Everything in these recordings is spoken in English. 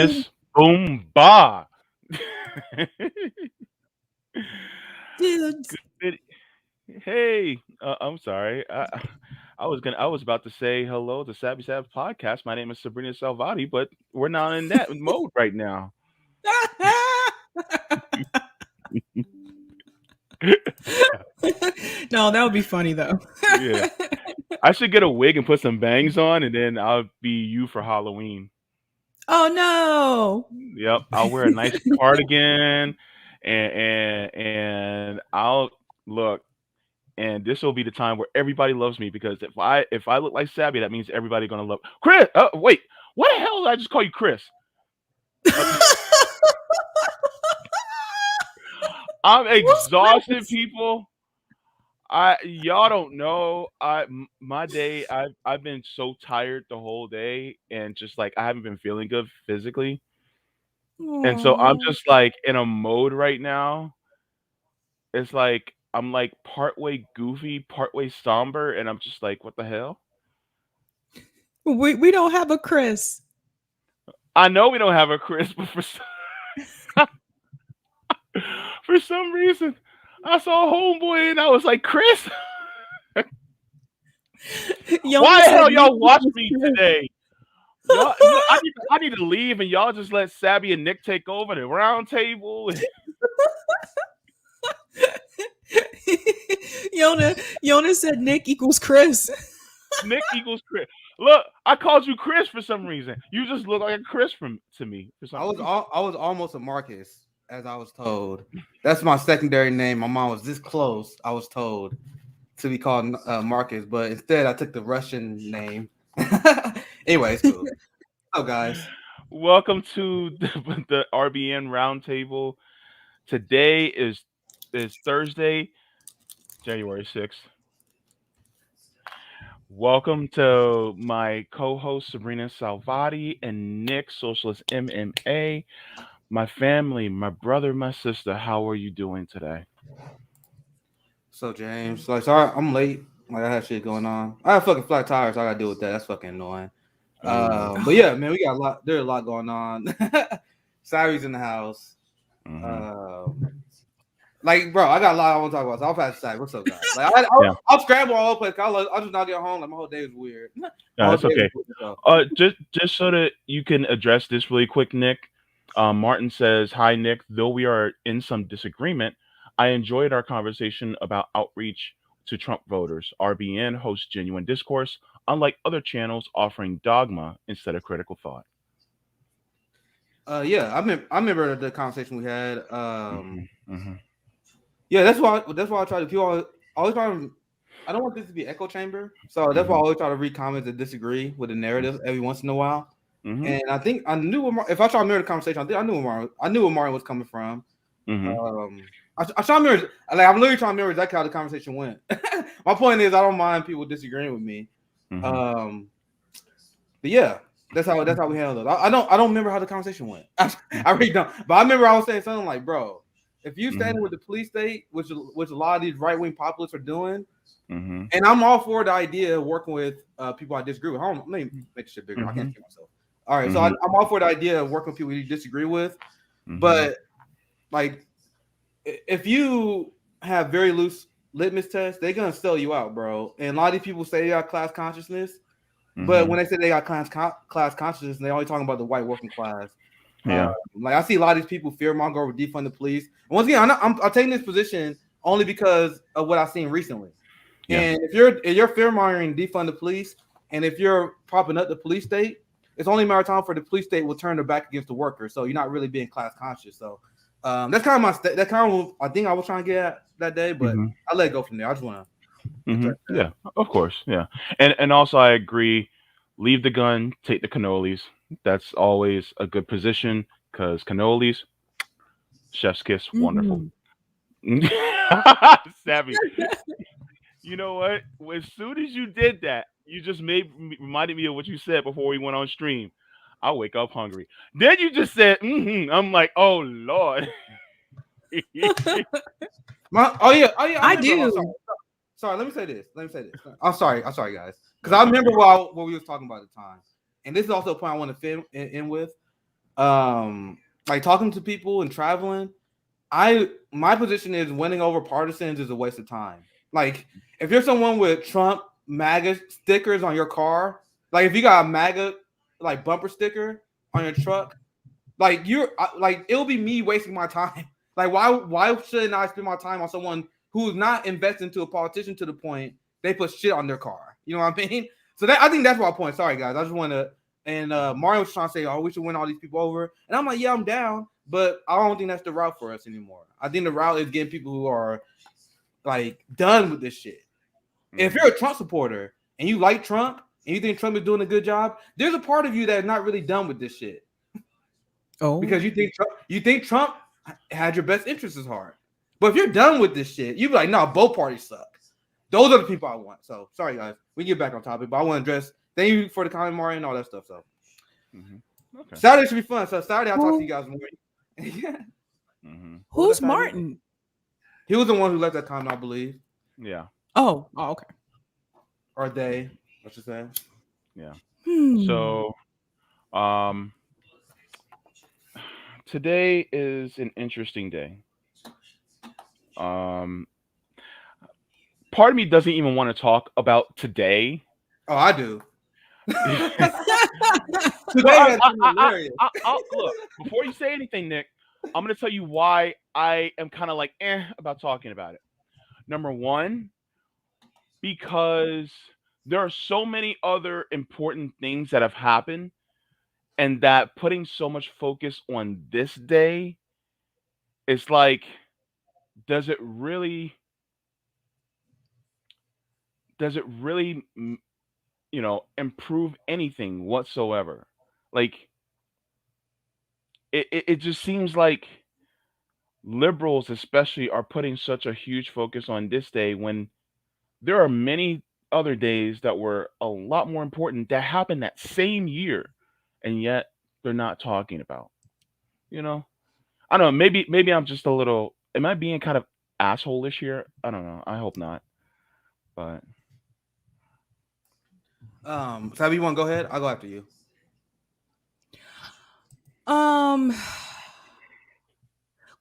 Miss Boom Ba. Dudes. Good- Hey, I'm sorry. I was about to say hello to Savvy Sav podcast. My name is Sabrina Salvati, but we're not in that mode right now. No, that would be funny though. Yeah, I should get a wig and put some bangs on, and then I'll be you for Halloween. Oh no. Yep, I'll wear a nice cardigan, and I'll look. And this will be the time where everybody loves me because if I look like Savvy, that means everybody gonna love Chris. Wait, what the hell did I just call you, Chris? Uh, I'm Who's exhausted, Chris? people. Y'all don't know. My day. I've been so tired the whole day, and just like I haven't been feeling good physically, and so I'm Aw. just like in a mode right now. It's like I'm like partway goofy, partway somber, and I'm just like, what the hell? We don't have a Chris. I know we don't have a Chris, but for some reason, I saw Homeboy and I was like, Chris, Yona why the said hell Nick y'all watch equals me Chris. today? Y'all, I need to leave and y'all just let Sabby and Nick take over the round table. Yona said Nick equals Chris. Nick equals Chris. Look, I called you Chris for some reason. You just look like a Chris to me for some reason. I was almost a Marcus, as I was told. That's my secondary name. My mom was this close, I was told, to be called Marcus, but instead I took the Russian name. Anyway, it's cool. Oh, guys. Welcome to the RBN Roundtable. Today is Thursday, January 6th. Welcome to my co-host Sabrina Salvati and Nick, Socialist MMA. My family, my brother, my sister. How are you doing today? So, James, like, sorry, I'm late. Like, I have shit going on. I have fucking flat tires, so I gotta deal with that. That's fucking annoying. But yeah, man, we got a lot. There's a lot going on. Savi's in the house. Like, bro, I got a lot I want to talk about. So I'll pass to Savvy. What's up, guys? Like, I'll scramble all over the place. I'll just not get home. Like, my whole day is weird. No, that's okay. Just so that you can address this really quick, Nick. Martin says, "Hi, Nick. Though we are in some disagreement, I enjoyed our conversation about outreach to Trump voters. RBN hosts genuine discourse, unlike other channels offering dogma instead of critical thought." Yeah, I remember the conversation we had. Mm-hmm. Yeah, that's why I try to. People always try to. I don't want this to be echo chamber, so that's why I always try to read comments that disagree with the narrative every once in a while. And I think I knew if I try to mirror the conversation, I think I knew where Martin was coming from. I try to mirror, like, I'm literally trying to mirror exactly how the conversation went. My point is, I don't mind people disagreeing with me. But yeah, that's how we handled it. I don't remember how the conversation went. I really don't. But I remember I was saying something like, bro, if you standing with the police state, which a lot of these right-wing populists are doing, and I'm all for the idea of working with people I disagree with. Let me make this shit bigger. I can't hear myself. All right, so I'm all for the idea of working with people you disagree with, but like, if you have very loose litmus tests, they're gonna sell you out, bro. And a lot of these people say they got class consciousness, but when they say they got class consciousness, they're only talking about the white working class. Yeah. Like, I see a lot of these people fearmonger over defund the police. And once again, I'm taking this position only because of what I've seen recently. Yeah. And if you're fearmongering defund the police, and if you're propping up the police state, it's only a matter of time for the police state will turn their back against the workers. So you're not really being class conscious. So that's kind of I think I was trying to get at that day, but I let it go from there. I just want to. Yeah, of course. Yeah, and also I agree. Leave the gun, take the cannolis. That's always a good position because cannolis, chef's kiss, wonderful. Savvy. You know what? As soon as you did that, you just reminded me of what you said before we went on stream. I wake up hungry. Then you just said, I'm like, oh Lord. I do. Sorry, let me say this. I'm sorry, guys, because I remember what we was talking about at the time, and this is also a point I want to end with. like talking to people and traveling, my position is winning over partisans is a waste of time. Like if you're someone with Trump MAGA stickers on your car, like if you got a MAGA like bumper sticker on your truck, like it'll be me wasting my time. Like why shouldn't I spend my time on someone who's not invested into a politician to the point they put shit on their car? You know what I mean? So I think that's my point. Sorry guys, I just want to. And Mario was trying to say, "Oh, we should win all these people over," and I'm like, "Yeah, I'm down," but I don't think that's the route for us anymore. I think the route is getting people who are like done with this shit. Mm-hmm. If you're a Trump supporter and you like Trump and you think Trump is doing a good job, there's a part of you that is not really done with this shit. Oh, because you think Trump had your best interests at heart. But if you're done with this shit, you be like, "No, both parties suck." Those are the people I want. So sorry guys, we can get back on topic, but I want to address. Thank you for the comment, Mario, and all that stuff. So okay. Saturday should be fun. So Saturday I'll talk to you guys more. Yeah. Mm-hmm. Who's Martin? He was the one who left that comment, I believe. Yeah. Oh, okay. Or they, what you say? Yeah. So, today is an interesting day. Part of me doesn't even want to talk about today. Oh, I do. Look, before you say anything, Nick, I'm going to tell you why I am kind of like about talking about it. Number one, because there are so many other important things that have happened, and that putting so much focus on this day, it's like, does it really, improve anything whatsoever? Like, it just seems like liberals especially are putting such a huge focus on this day when there are many other days that were a lot more important that happened that same year, and yet they're not talking about. I don't know, maybe I'm just a little, am I being kind of asshole-ish here? I don't know. I hope not. But Sabi, you want to go ahead? I'll go after you.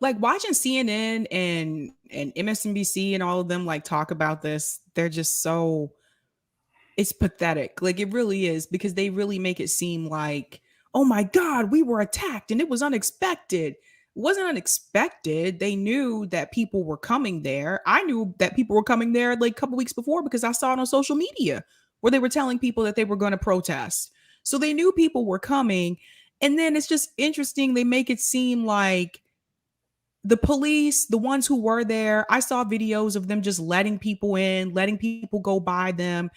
Like watching CNN and MSNBC and all of them like talk about this, they're just so, it's pathetic. Like it really is, because they really make it seem like, oh my God, we were attacked and it was unexpected. It wasn't unexpected. They knew that people were coming there. I knew that people were coming there like a couple weeks before because I saw it on social media where they were telling people that they were going to protest. So they knew people were coming. And then it's just interesting. They make it seem like the police, the ones who were there, I saw videos of them just letting people in, letting people go by them.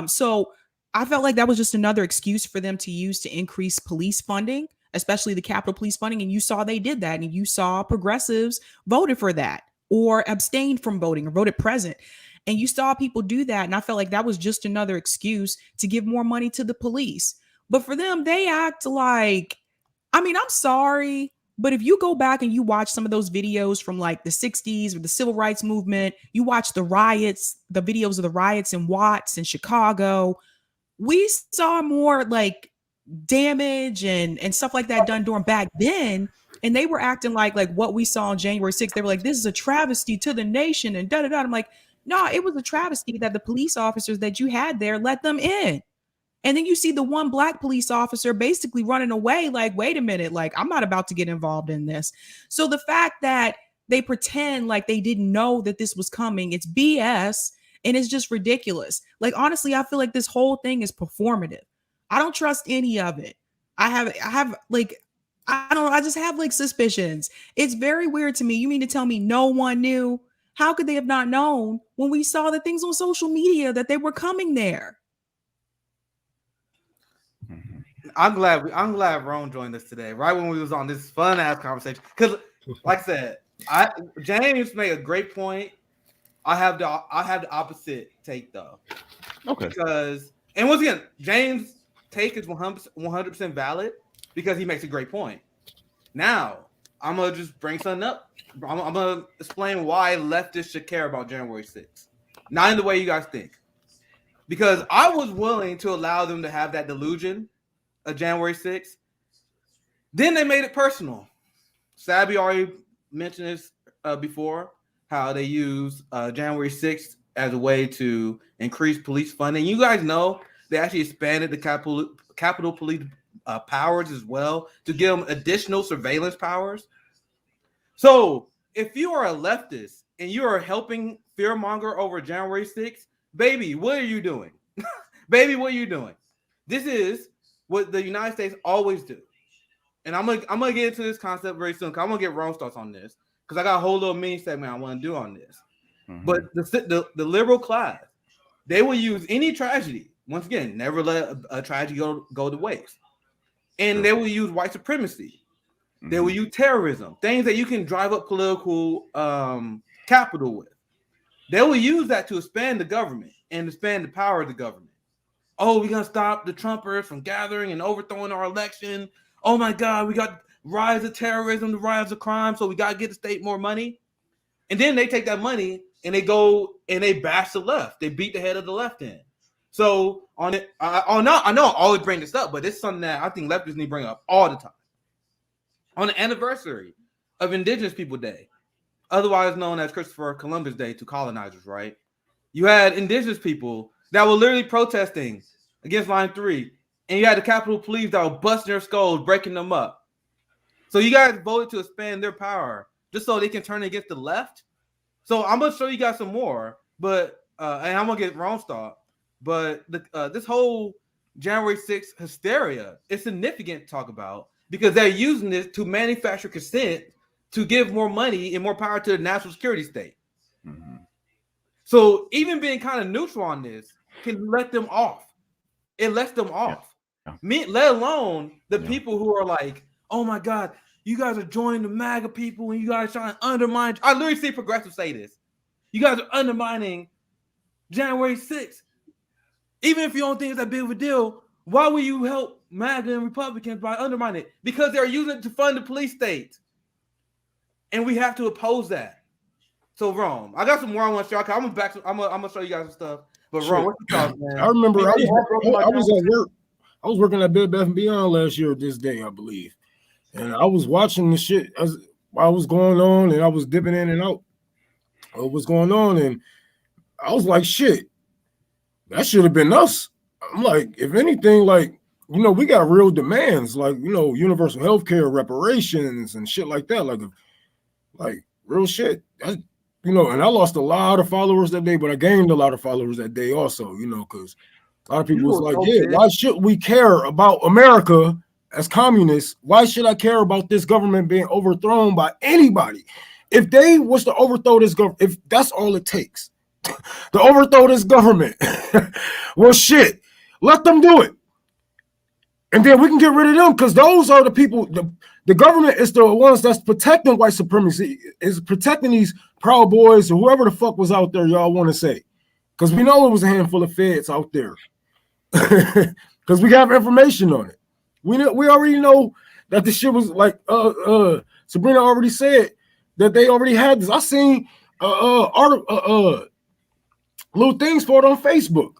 So I felt like that was just another excuse for them to use to increase police funding, especially the Capitol Police funding. And you saw they did that. And you saw progressives voted for that or abstained from voting or voted present. And you saw people do that. And I felt like that was just another excuse to give more money to the police. But for them, they act like, I mean, I'm sorry, but if you go back and you watch some of those videos from like the 60s or the civil rights movement, you watch the riots, the videos of the riots in Watts and Chicago, we saw more like damage and stuff like that done during back then. And they were acting like what we saw on January 6th. They were like, this is a travesty to the nation and da-da-da. I'm like, no, it was a travesty that the police officers that you had there let them in. And then you see the one black police officer basically running away like, wait a minute, like I'm not about to get involved in this. So the fact that they pretend like they didn't know that this was coming, it's BS and it's just ridiculous. Like, honestly, I feel like this whole thing is performative. I don't trust any of it. I have like, I don't know. I just have like suspicions. It's very weird to me. You mean to tell me no one knew? How could they have not known when we saw the things on social media that they were coming there? I'm glad Ron joined us today, right when we was on this fun ass conversation. Because, like I said, James made a great point. I have the opposite take though. Okay. Because, and once again, James' take is 100% valid because he makes a great point. Now, I'm gonna just bring something up. I'm gonna explain why leftists should care about January 6th. Not in the way you guys think. Because I was willing to allow them to have that delusion of January 6th. Then they made it personal. Sabby already mentioned this before, how they use January 6th as a way to increase police funding. You guys know they actually expanded the Capitol Police powers as well to give them additional surveillance powers. So if you are a leftist and you are helping fearmonger over January 6th, baby, what are you doing? Baby, what are you doing? This is what the United States always do. And I'm gonna get into this concept very soon, because I'm gonna get Rome starts on this, because I got a whole little mini segment I want to do on this. Mm-hmm. But the liberal class, they will use any tragedy. Once again, never let a tragedy go to waste. And they will use white supremacy. Mm-hmm. They will use terrorism, things that you can drive up political capital with. They will use that to expand the government and expand the power of the government. Oh, we're gonna stop the Trumpers from gathering and overthrowing our election. Oh my God, we got rise of terrorism, the rise of crime, so we gotta get the state more money. And then they take that money and they go and they bash the left. They beat the head of the left in. So on it, I know I always bring this up, but it's something that I think leftists need to bring up all the time. On the anniversary of Indigenous People Day, otherwise known as Christopher Columbus Day to colonizers, right? You had indigenous people that were literally protesting against Line 3, and you had the Capitol Police that were busting their skulls, breaking them up. So you guys voted to expand their power just so they can turn against the left. So I'm gonna show you guys some more, but and I'm gonna get Rome start. But this whole January 6th hysteria is significant to talk about, because they're using this to manufacture consent to give more money and more power to the national security state. Mm-hmm. So even being kind of neutral on this can let them off. It lets them off. Yeah. Let alone the people who are like, oh my God, you guys are joining the MAGA people and you guys trying to undermine. I literally see progressives say this. You guys are undermining January 6th. Even if you don't think it's that big of a deal, why will you help MAGA and Republicans by undermining it? Because they're using it to fund the police state. And we have to oppose that. So, Rome, I got some more I want to show. I'm gonna show you guys some stuff. But Rome, what's your thoughts, man? I remember I was at work. I was working at Bed Bath & Beyond last year this day, I believe. And I was watching the shit as I was going on, and I was dipping in and out of what's going on. And I was like, shit, that should have been us. I'm like, if anything, like, you know, we got real demands, like, you know, universal health care, reparations, and shit like that. Like real shit. You know, and I lost a lot of followers that day, but I gained a lot of followers that day also, you know, because a lot of people was like, yeah, why should we care about America as communists? Why should I care about this government being overthrown by anybody? If they was to overthrow this government, if that's all it takes to overthrow this government, well, shit, let them do it. And then we can get rid of them, because those are the people, the government is the ones that's protecting white supremacy, is protecting these Proud Boys or whoever the fuck was out there y'all want to say. Because we know it was a handful of feds out there. Because we have information on it. We already know that the shit was like, Sabrina already said that they already had this. I seen little things for it on Facebook.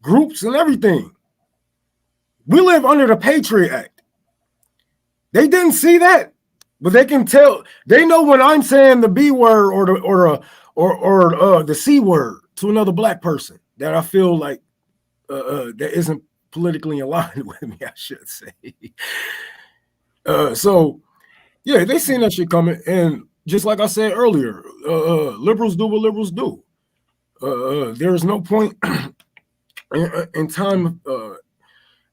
Groups and everything. We live under the Patriot Act. They didn't see that, but they can tell. They know when I'm saying the B word or the C word to another black person that I feel like that isn't politically aligned with me, I should say. So yeah, they seen that shit coming, and just like I said earlier, liberals do what liberals do. There is no point in time.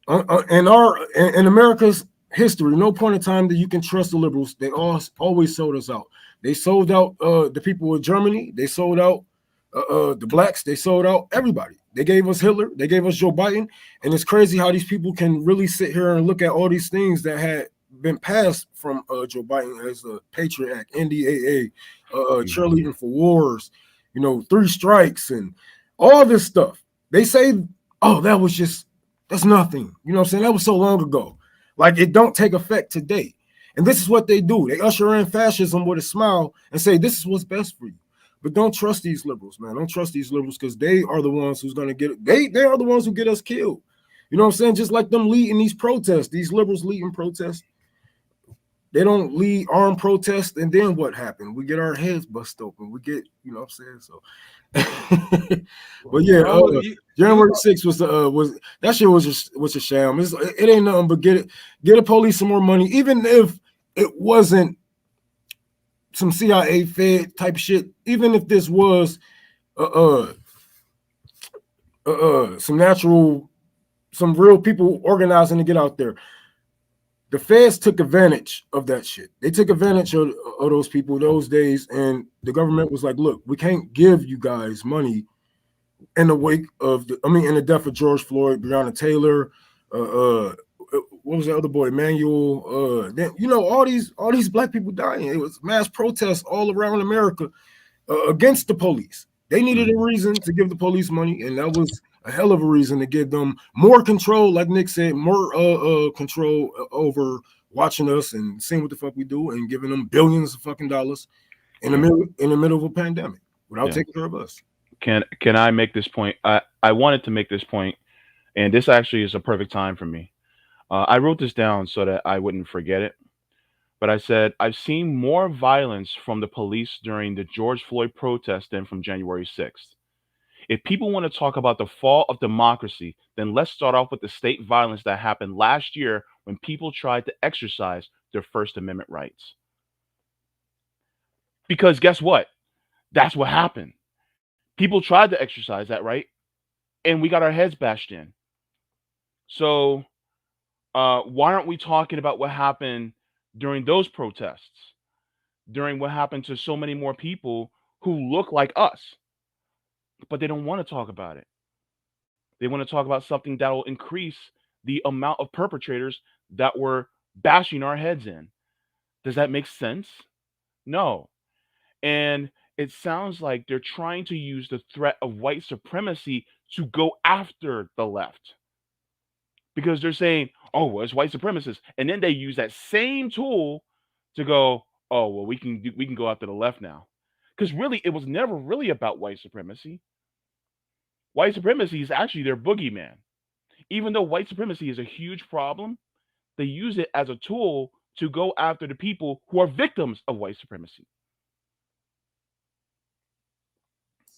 In America's history, no point in time that you can trust the liberals. They always sold us out. They sold out the people of Germany. They sold out the blacks. They sold out everybody. They gave us Hitler. They gave us Joe Biden. And it's crazy how these people can really sit here and look at all these things that had been passed from Joe Biden, as the Patriot Act, NDAA, cheerleading for wars, you know, 3 strikes and all this stuff. They say, oh, that's nothing. You know what I'm saying? That was so long ago. Like, it don't take effect today. And this is what they do. They usher in fascism with a smile and say, this is what's best for you. But don't trust these liberals, man. Don't trust these liberals, because they are the ones who's going to get it. They are the ones who get us killed. You know what I'm saying? Just like them leading these protests, these liberals leading protests. they don't lead armed protests, and then what happened? We get our heads bust open. We get, you know what I'm saying? So but yeah, January 6th was that shit was a sham. It ain't nothing but get the police some more money, even if it wasn't some CIA Fed type shit, even if this was some real people organizing to get out there. The feds took advantage of that shit. They took advantage of those people those days, and the government was like, look, we can't give you guys money in the wake of in the death of George Floyd, Breonna Taylor, what was the other boy, Emmanuel? Then, you know, all these black people dying. It was mass protests all around America against the police. They needed a reason to give the police money, and that was a hell of a reason to give them more control, like Nick said, more control over watching us and seeing what the fuck we do, and giving them billions of fucking dollars in the middle of a pandemic without taking care of us. Can I make this point? I wanted to make this point, and this actually is a perfect time for me. I wrote this down so that I wouldn't forget it. But I said, I've seen more violence from the police during the George Floyd protest than from January 6th. If people want to talk about the fall of democracy, then let's start off with the state violence that happened last year when people tried to exercise their First Amendment rights. Because guess what? That's what happened. People tried to exercise that right, and we got our heads bashed in. So why aren't we talking about what happened during those protests, during what happened to so many more people who look like us? But they don't want to talk about it. They want to talk about something that will increase the amount of perpetrators that we're bashing our heads in. Does that make sense? No. And it sounds like they're trying to use the threat of white supremacy to go after the left. Because they're saying, oh, well, it's white supremacists. And then they use that same tool to go, oh, well, we can go after the left now. Because really, it was never really about white supremacy. White supremacy is actually their boogeyman. Even though white supremacy is a huge problem, they use it as a tool to go after the people who are victims of white supremacy.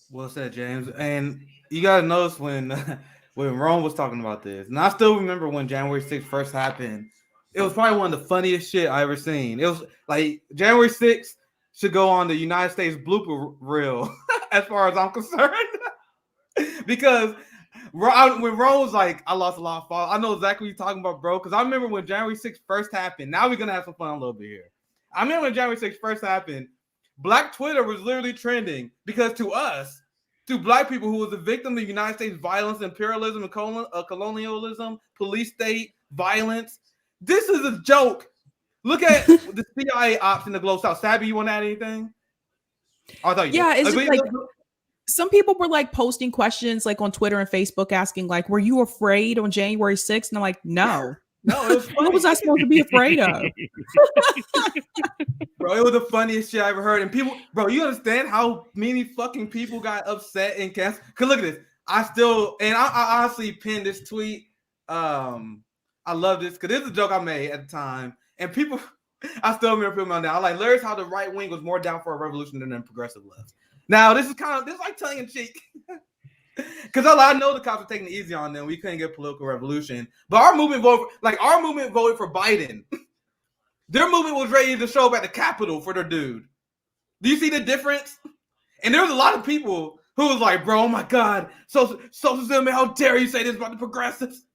Well said, James. And you got to notice when Rome was talking about this, and I still remember when January 6th first happened, it was probably one of the funniest shit I ever seen. It was like January 6th should go on the United States blooper reel as far as I'm concerned. Because when Rome was like, I lost a lot of followers, I know exactly what you're talking about, bro. Because I remember when January 6th first happened. Now we're going to have some fun a little bit here. I remember when January 6th first happened, Black Twitter was literally trending because to us, to Black people who was a victim of the United States violence, imperialism, and colonialism, police state violence, this is a joke. Look at the CIA ops in the Global South. Sabby, you want to add anything? Oh, I thought you did. It's just like some people were like posting questions like on Twitter and Facebook asking like, were you afraid on January 6th? And I'm like, no. No, it was funny. What was I supposed to be afraid of? Bro, it was the funniest shit I ever heard. And people, bro, you understand how many fucking people got upset and canceled? Because look at this. I honestly pinned this tweet. I love this because this is a joke I made at the time. And people, I still remember people on there. I like, there's how the right wing was more down for a revolution than the progressive left. Now, this is like tongue in cheek. Because I know the cops are taking it easy on them. We couldn't get political revolution. But our movement voted for Biden. Their movement was ready to show up at the Capitol for their dude. Do you see the difference? And there was a lot of people who was like, bro, oh my God, socialism, how dare you say this about the progressives?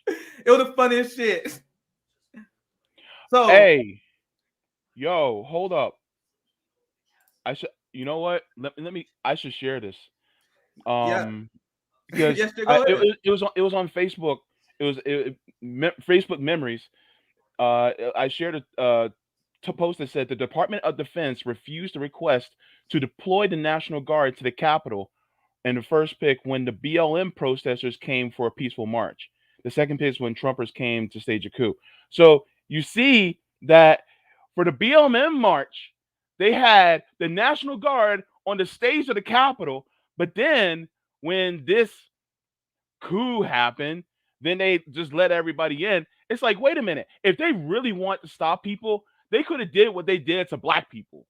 It was the funniest shit. So, hey, yo, hold up. You know what? I should share this. Because yes, it was on Facebook. Facebook memories. I shared a post that said the Department of Defense refused a request to deploy the National Guard to the Capitol in the first pick when the BLM protesters came for a peaceful march. The second pick is when Trumpers came to stage a coup. So you see that for the BLM march, they had the National Guard on the stage of the Capitol, but then when this coup happened, then they just let everybody in. It's like, wait a minute. If they really want to stop people, they could have did what they did to black people,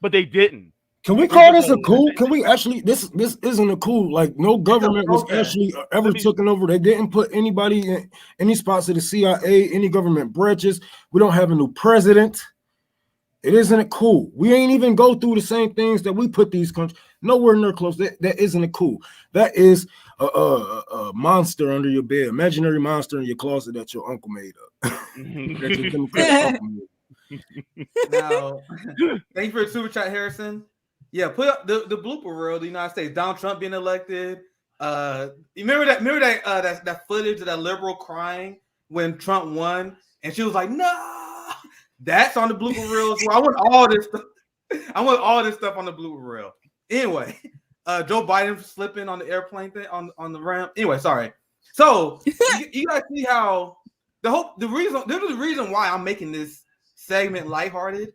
but they didn't. Can we call this a coup? Can we actually? This isn't a coup. Like no government was actually ever taken over. They didn't put anybody in any spots of the CIA, any government branches. We don't have a new president. It isn't a coup. We ain't even go through the same things that we put these countries. Nowhere near close. That isn't a coup. That is a monster under your bed, imaginary monster in your closet that your uncle made up. That your Democratic uncle made. Now, thank you for the super chat, Harrison. Yeah, put up the blooper reel of the United States. Donald Trump being elected. You remember that footage of that liberal crying when Trump won, and she was like, "No." That's on the blooper reel as well. I want all this stuff. I want all this stuff on the blooper reel. Anyway, Joe Biden slipping on the airplane thing on the ramp. Anyway, sorry. So you guys see how the reason why I'm making this segment lighthearted,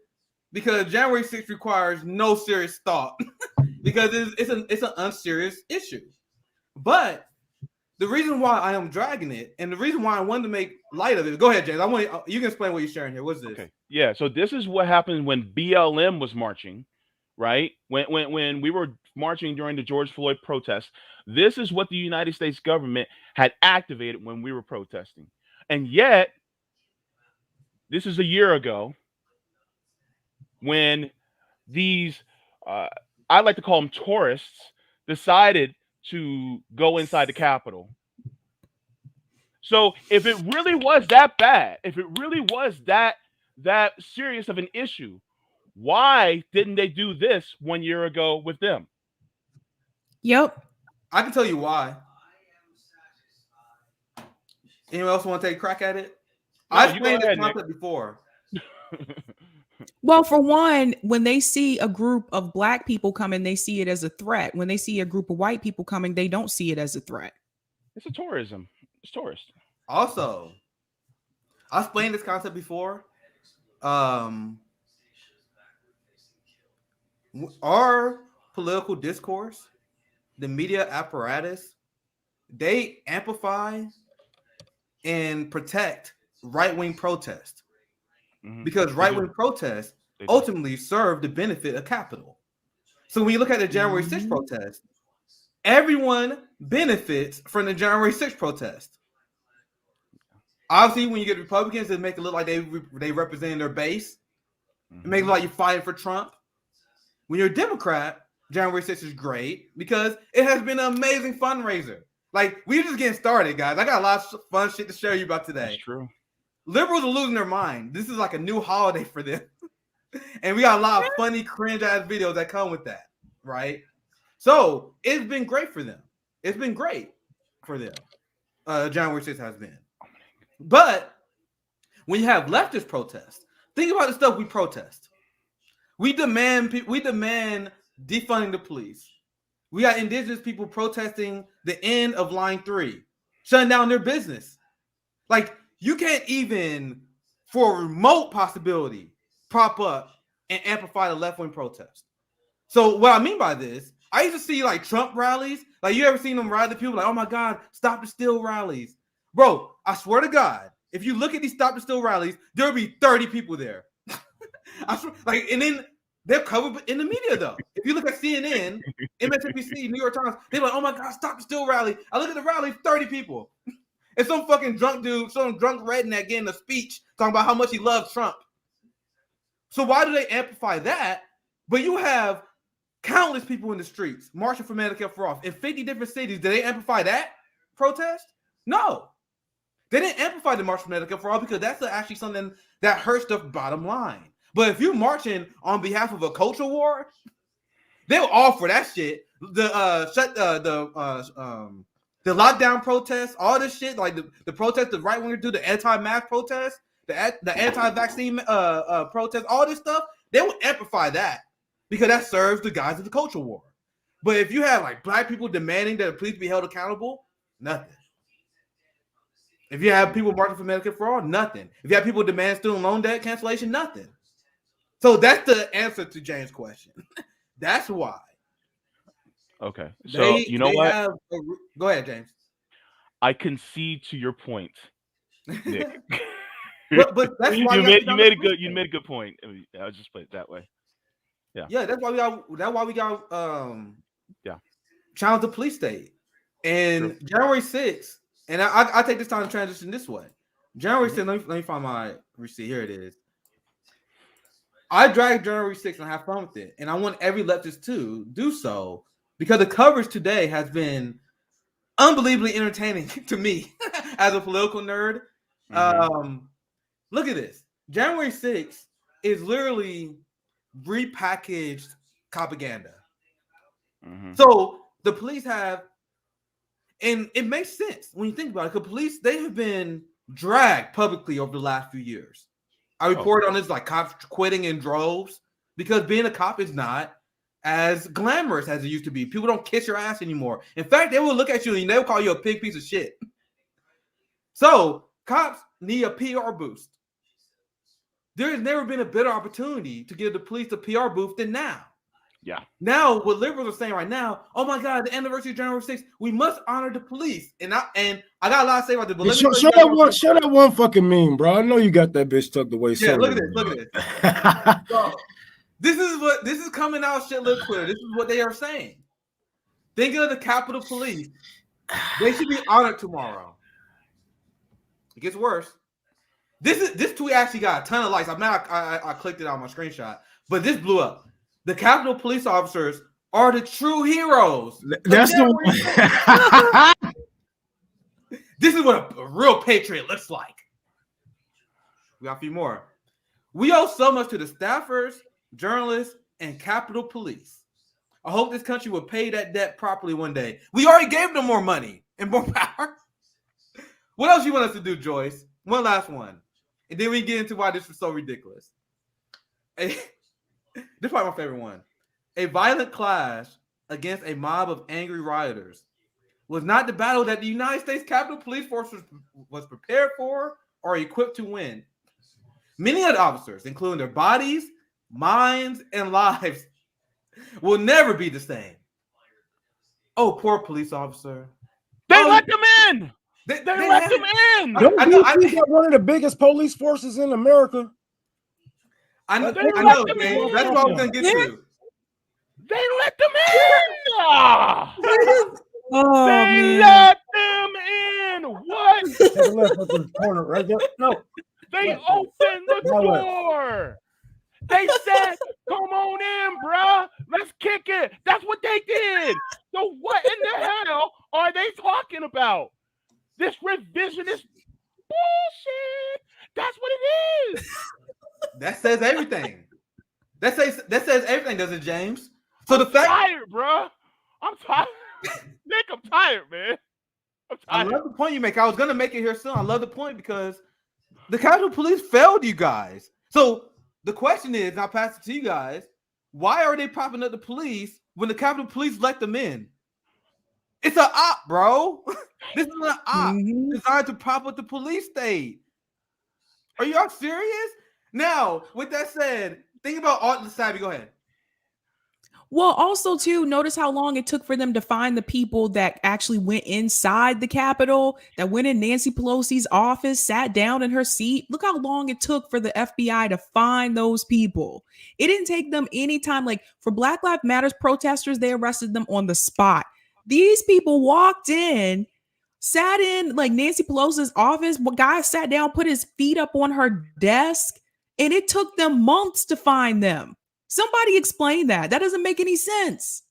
because January 6th requires no serious thought because it's an unserious issue. But the reason why I am dragging it and the reason why I wanted to make light of it. Go ahead, James. You can explain what you're sharing here. What's this? Okay. Yeah. So this is what happened when BLM was marching, right? When we were marching during the George Floyd protests. This is what the United States government had activated when we were protesting, and yet this is a year ago when these I like to call them tourists decided to go inside the Capitol. So if it really was that bad, if it really was that serious of an issue, why didn't they do this 1 year ago with them? Yep. I can tell you why. Anyone else want to take a crack at it? No, I've explained this concept before. Well, for one, when they see a group of black people coming, they see it as a threat. When they see a group of white people coming, they don't see it as a threat. It's a tourism. It's tourist. Also, I explained this concept before. Our political discourse, the media apparatus, they amplify and protect right-wing protest. Because right-wing protests ultimately serve the benefit of capital. So when you look at the January 6th protest, everyone benefits from the January 6th protest. Obviously, when you get Republicans, it make it look like they represent their base. It makes it look like you're fighting for Trump. When you're a Democrat, January 6th is great because it has been an amazing fundraiser. Like, we're just getting started, guys. I got a lot of fun shit to share you about today. That's true. Liberals are losing their mind. This is like a new holiday for them. And we got a lot of funny, cringe-ass videos that come with that, right? So it's been great for them. It's been great for them. January 6th has been. But when you have leftist protests, think about the stuff we protest. We demand defunding the police. We got indigenous people protesting the end of Line 3, shutting down their business. Like, you can't even, for a remote possibility, prop up and amplify the left-wing protest. So what I mean by this, I used to see like Trump rallies. Like, you ever seen them rally people like, oh my God, stop the steal rallies. Bro, I swear to God, if you look at these stop the steal rallies, there'll be 30 people there. I swear, like, and then they're covered in the media though. If you look at CNN, MSNBC, New York Times, they're like, oh my God, stop the steal rally. I look at the rally, 30 people. It's some fucking drunk dude, some drunk redneck getting a speech talking about how much he loves Trump. So why do they amplify that? But you have countless people in the streets marching for Medicare for all in 50 different cities. Did they amplify that protest? No. They didn't amplify the March for Medicare for all because that's actually something that hurts the bottom line. But if you're marching on behalf of a culture war, they'll all for that shit. The lockdown protests, all this shit, like the protest the right wingers do, the anti-mask protest, the anti-vaccine protest, all this stuff, they will amplify that because that serves the guise of the culture war. But if you have like black people demanding that the police be held accountable, nothing. If you have people marching for Medicare for all, nothing. If you have people demanding student loan debt cancellation, nothing. So that's the answer to James' question. That's why. Okay. So you know what? Go ahead, James. I concede to your point, Nick. But that's why you made a good point. I'll just put it that way. Yeah, that's why we got yeah, challenge the police state. And January 6th, and I take this time to transition this way. January 6th, let me find my receipt. Here it is. I dragged January 6th and have fun with it. And I want every leftist to do so because the coverage today has been unbelievably entertaining to me as a political nerd. Look at this. January 6th is literally repackaged propaganda. So the police have, and it makes sense when you think about it, because police, they have been dragged publicly over the last few years. I reported on this, like cops quitting in droves because being a cop is not as glamorous as it used to be. People don't kiss your ass anymore. In fact, they will look at you and they will call you a pig piece of shit. So cops need a PR boost. There has never been a better opportunity to give the police a PR boost than now. Yeah. Now, what liberals are saying right now, oh my God, the anniversary of January 6th, we must honor the police. And I got a lot to say about this. But show that one fucking meme, bro. I know you got that bitch tucked away. Yeah, look at this. So, this is coming out shit look clear. This is what they are saying. Thinking of the Capitol Police, they should be honored tomorrow. It gets worse. This tweet actually got a ton of likes. I'm mad I clicked it on my screenshot, but this blew up. The Capitol police officers are the true heroes. That's the This is what a real patriot looks like. We got a few more. We owe so much to the staffers, journalists, and Capitol Police. I hope this country will pay that debt properly one day. We already gave them more money and more power. What else you want us to do, Joyce? One last one. And then we get into why this was so ridiculous. This is probably my favorite one. A violent clash against a mob of angry rioters was not the battle that the United States Capitol Police Force was prepared for or equipped to win. Many of the officers, including their bodies, minds, and lives, will never be the same. Oh, poor police officer. They let them in. They let them in. I think they're one of the biggest police forces in America. I know, man. That's what I was going to get to. They let them in. They let them in. What? The left of the corner right there. No. They opened the door. They said, come on in, bruh. Let's kick it. That's what they did. So what in the hell are they talking about? This revisionist bullshit. That's what it is. That says everything. That says everything, does it, James? So I'm tired, bro. I'm tired. Nick, I'm tired, man. I'm tired. I love the point you make. I was gonna make it here soon. I love the point because the Capitol Police failed you guys. So the question is, and I'll pass it to you guys, why are they propping up the police when the Capitol Police let them in? It's an op, bro. This is an op designed to prop up the police state. Are y'all serious? Now, with that said, think about all the Savvy. Go ahead. Well, also, too, notice how long it took for them to find the people that actually went inside the Capitol, that went in Nancy Pelosi's office, sat down in her seat. Look how long it took for the FBI to find those people. It didn't take them any time. Like for Black Lives Matter protesters, they arrested them on the spot. These people walked in, sat in like Nancy Pelosi's office. One guy sat down, put his feet up on her desk, and it took them months to find them. Somebody explain that. That doesn't make any sense.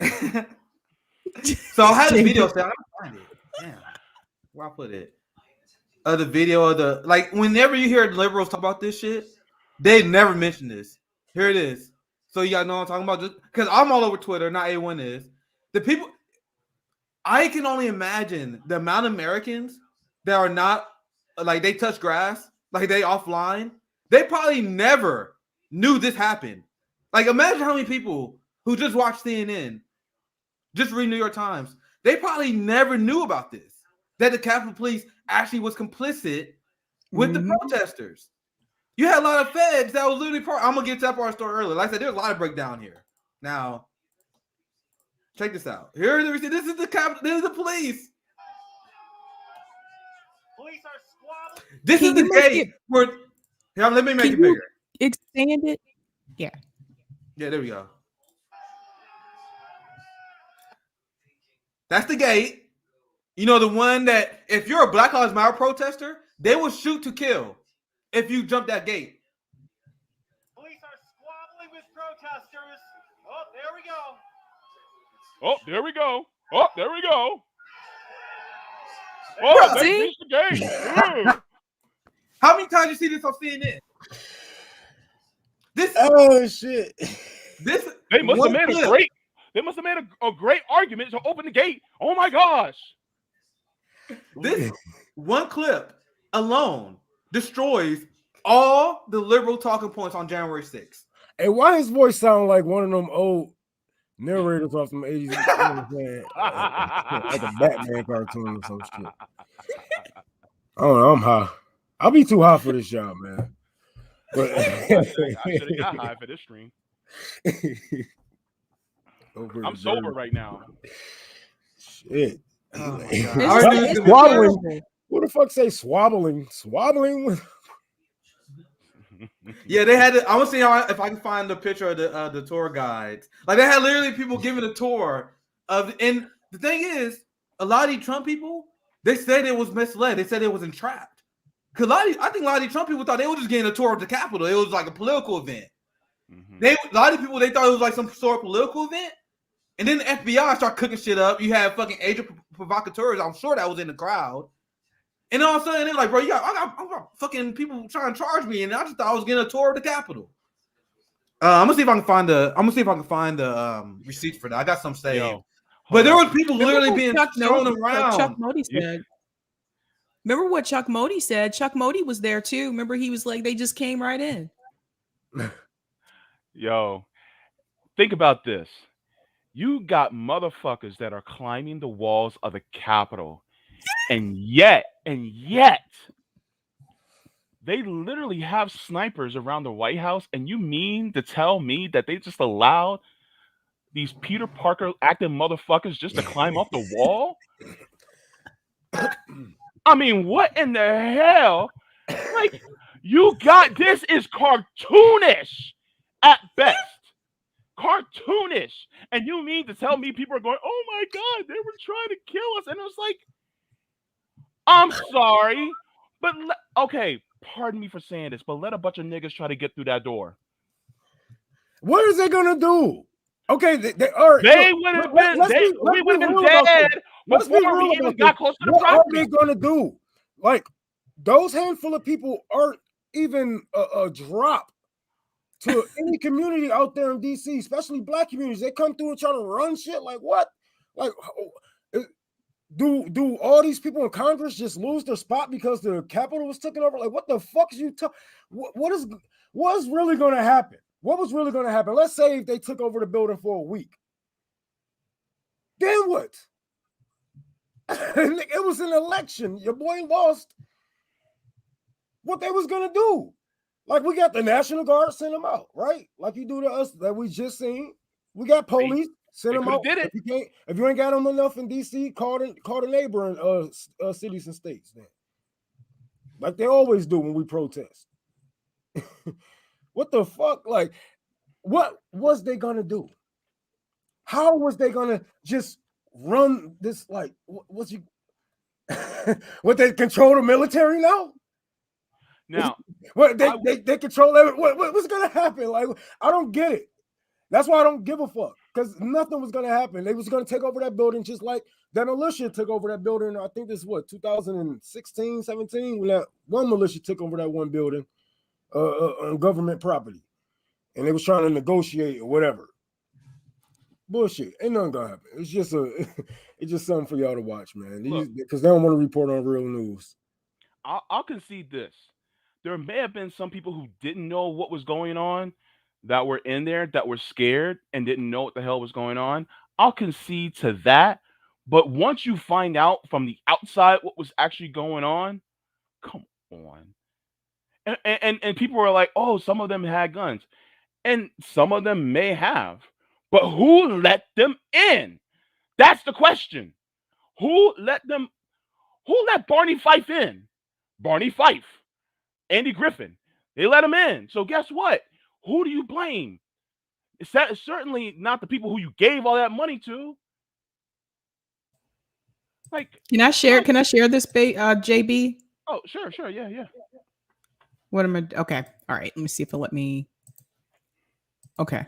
So I had a video. So I don't find it. Damn. Where I put it? The video of the, like, whenever you hear liberals talk about this shit, they never mention this. Here it is. So you guys know what I'm talking about? Just because I'm all over Twitter, not A1 is. The people, I can only imagine the amount of Americans that are not, like, they touch grass, like they offline. They probably never knew this happened. Like, imagine how many people who just watch CNN, just read New York Times, they probably never knew about this. That the Capitol Police actually was complicit with the protesters. You had a lot of feds that was literally part. I'm gonna get to that part of the story earlier. Like I said, there's a lot of breakdown here. Now, check this out. Here, this is the Capitol. This is the police. This is the gate where. Here, let me make it bigger. Expand it. Yeah. Yeah, there we go. That's the gate. You know, the one that if you're a Black Lives Matter protester, they will shoot to kill if you jump that gate. Police are squabbling with protesters. Oh, there we go. Oh, there we go. Oh, there we go. Oh, they reached the gate. How many times you see this on CNN? Oh shit! They must have made a great. They must have made a great argument to open the gate. Oh my gosh! This one clip alone destroys all the liberal talking points on January 6th. Hey, why his voice sound like one of them old narrators off from 80s? Like a Batman cartoon or some shit. I don't know. I'm high. I'll be too high for this job, man. But I should have got high for this stream. I'm sober right now. Shit. Oh my God. Swabbling. What the fuck say swabbling? Swabbling? Yeah, they had to. I want to see if I can find the picture of the tour guides. Like they had literally people giving a tour of. And the thing is, a lot of these Trump people, they said it was misled. They said it was entrapped. Because I think a lot of these Trump people thought they were just getting a tour of the Capitol. It was like a political event. Mm-hmm. A lot of people, they thought it was like some sort of political event. And then the FBI started cooking shit up. You have fucking agent provocateurs. I'm sure that was in the crowd. And all of a sudden, they're like, bro, I got fucking people trying to charge me. And I just thought I was getting a tour of the Capitol. I'm gonna see if I can find the receipts for that. I got some saved. But there was people literally being thrown around. Chuck Modi said. Remember what Chuck Modi said? Chuck Modi was there too. Remember, he was like, they just came right in. Yo, think about this. You got motherfuckers that are climbing the walls of the Capitol, and yet, they literally have snipers around the White House, and you mean to tell me that they just allowed these Peter Parker acting motherfuckers just to climb up the wall? I mean, what in the hell? Like, you got this is cartoonish at best. Cartoonish. And you mean to tell me people are going, oh my God, they were trying to kill us. And it was like, I'm sorry, but okay, pardon me for saying this, but let a bunch of niggas try to get through that door. What is they gonna do? Okay, they are. They would have been. We would have been dead before we even got close to the property. What are they gonna do? Like those handful of people aren't even a drop to any community out there in DC, especially Black communities. They come through and try to run shit. Like what? Like do all these people in Congress just lose their spot because the Capitol was taken over? Like what the fuck is you talking? What's really going to happen? What was really going to happen? Let's say if they took over the building for a week. Then what? It was an election. Your boy lost. What they was going to do? Like we got the National Guard, send them out, right? Like you do to us that we just seen. We got police, send them out. Did it. If you ain't got them enough in DC, call the neighboring cities and states then. Like they always do when we protest. What the fuck? Like, what was they gonna do? How was they gonna just run this? Like, what they control the military now? Now, what they control everything. What's gonna happen? Like, I don't get it. That's why I don't give a fuck, because nothing was gonna happen. They was gonna take over that building just like that militia took over that building. I think this is what 2016, 17, when that one militia took over that one building. On government property, and they was trying to negotiate or whatever. Bullshit. Ain't nothing gonna happen. It's just something for y'all to watch, man. Because they don't want to report on real news. I'll concede this. There may have been some people who didn't know what was going on, that were in there, that were scared and didn't know what the hell was going on. I'll concede to that. But once you find out from the outside what was actually going on, come on. And people were like, oh, some of them had guns. And some of them may have. But who let them in? That's the question. Who let Barney Fife in? Barney Fife, Andy Griffin. They let them in. So guess what? Who do you blame? It's certainly not the people who you gave all that money to. Like, can I share? Can I share this, JB? Oh, sure, yeah. What am I? Okay, all right. Let me see if it'll let me. Okay,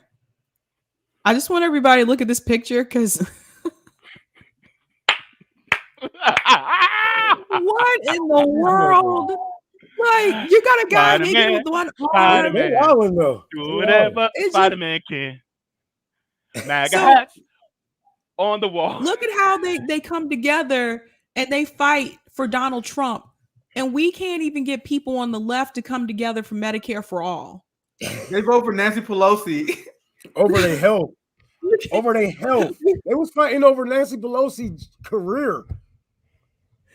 I just want everybody to look at this picture because what in the world? Like, you got a guy naked with one arm. Do whatever Spider-Man can. MAGA hats on the wall. Look at how they come together and they fight for Donald Trump. And we can't even get people on the left to come together for Medicare for all. They vote for Nancy Pelosi. Over their health. Over their health. They was fighting over Nancy Pelosi's career.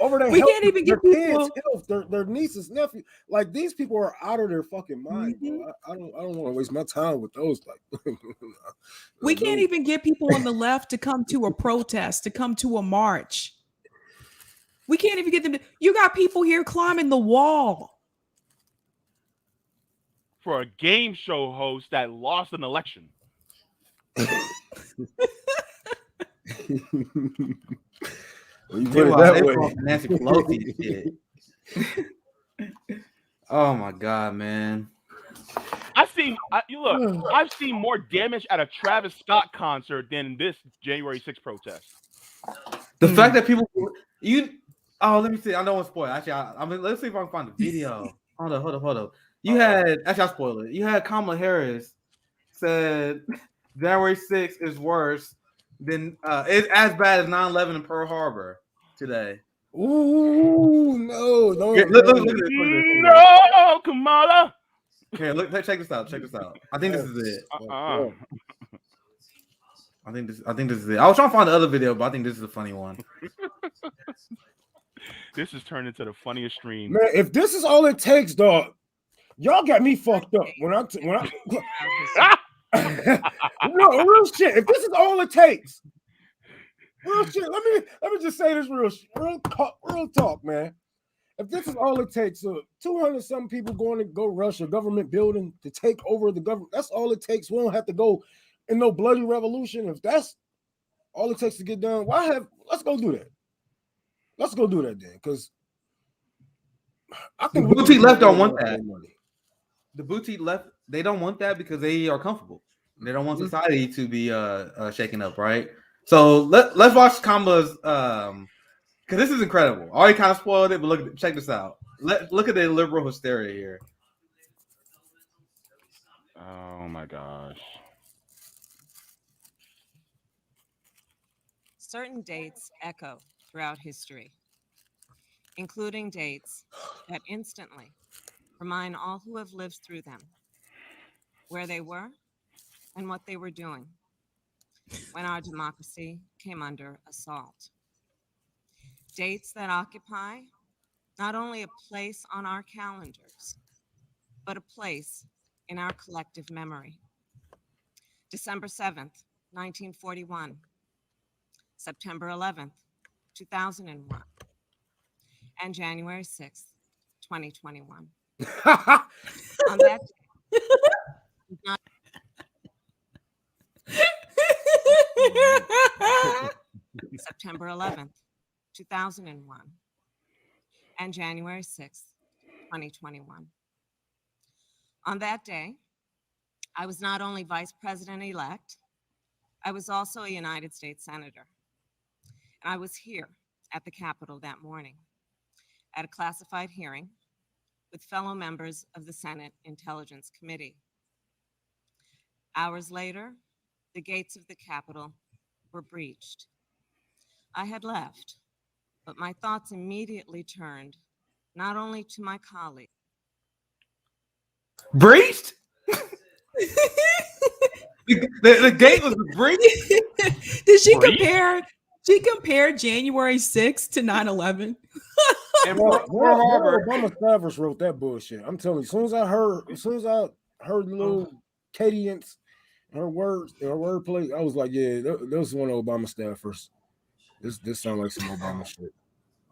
Over their we health, can't even get kids' health, their nieces, nephews. Like, these people are out of their fucking mind. Mm-hmm. I don't want to waste my time with those. Like, we can't even get people on the left to come to a protest, to come to a march. We can't even get them to. You got people here climbing the wall for a game show host that lost an election. Well, you put it that way. Nancy Pelosi shit. Oh my god, man! I've seen more damage at a Travis Scott concert than this January 6th protest. The fact that people let me see. I don't want to spoil. Actually, let's see if I can find the video. Hold up. You had I'll spoil it. You had Kamala Harris said January 6th is worse than it's as bad as 9/11 in Pearl Harbor today. Ooh, no! Look, no, Kamala. Okay, look, check this out. I think this is it. I think this is it. I was trying to find the other video, but I think this is a funny one. This has turned into the funniest stream. Man, if this is all it takes, dog, y'all got me fucked up. When I no, real shit. If this is all it takes, real shit. Let me just say this real talk, man. If this is all it takes, 200 some people going to go rush a government building to take over the government. That's all it takes. We don't have to go in no bloody revolution. If that's all it takes to get done, let's go do that. Let's go do that then, because I think the boutique left don't want that. The boutique left, they don't want that because they are comfortable. They don't want society to be shaken up, right? So let's watch Kamala's because this is incredible. I already kind of spoiled it, but check this out. Look at the liberal hysteria here. Oh my gosh. Certain dates echo throughout history, including dates that instantly remind all who have lived through them where they were and what they were doing when our democracy came under assault. Dates that occupy not only a place on our calendars, but a place in our collective memory. December 7th, 1941, September 11th, 2001, and January 6th, 2021. On that day, September 11th, 2001, and January 6th, 2021. On that day, I was not only Vice President-elect, I was also a United States Senator. And I was here at the Capitol that morning at a classified hearing with fellow members of the Senate Intelligence Committee. Hours later, the gates of the Capitol were breached. I had left, but my thoughts immediately turned not only to my colleague. Breached? the gate was breached? Did she compare? She compared January 6th to 9/11. And Obama staffers wrote that bullshit. I'm telling you, as soon as I heard the little cadence, her wordplay, I was like, yeah, that was one of Obama staffers. This sounds like some Obama shit.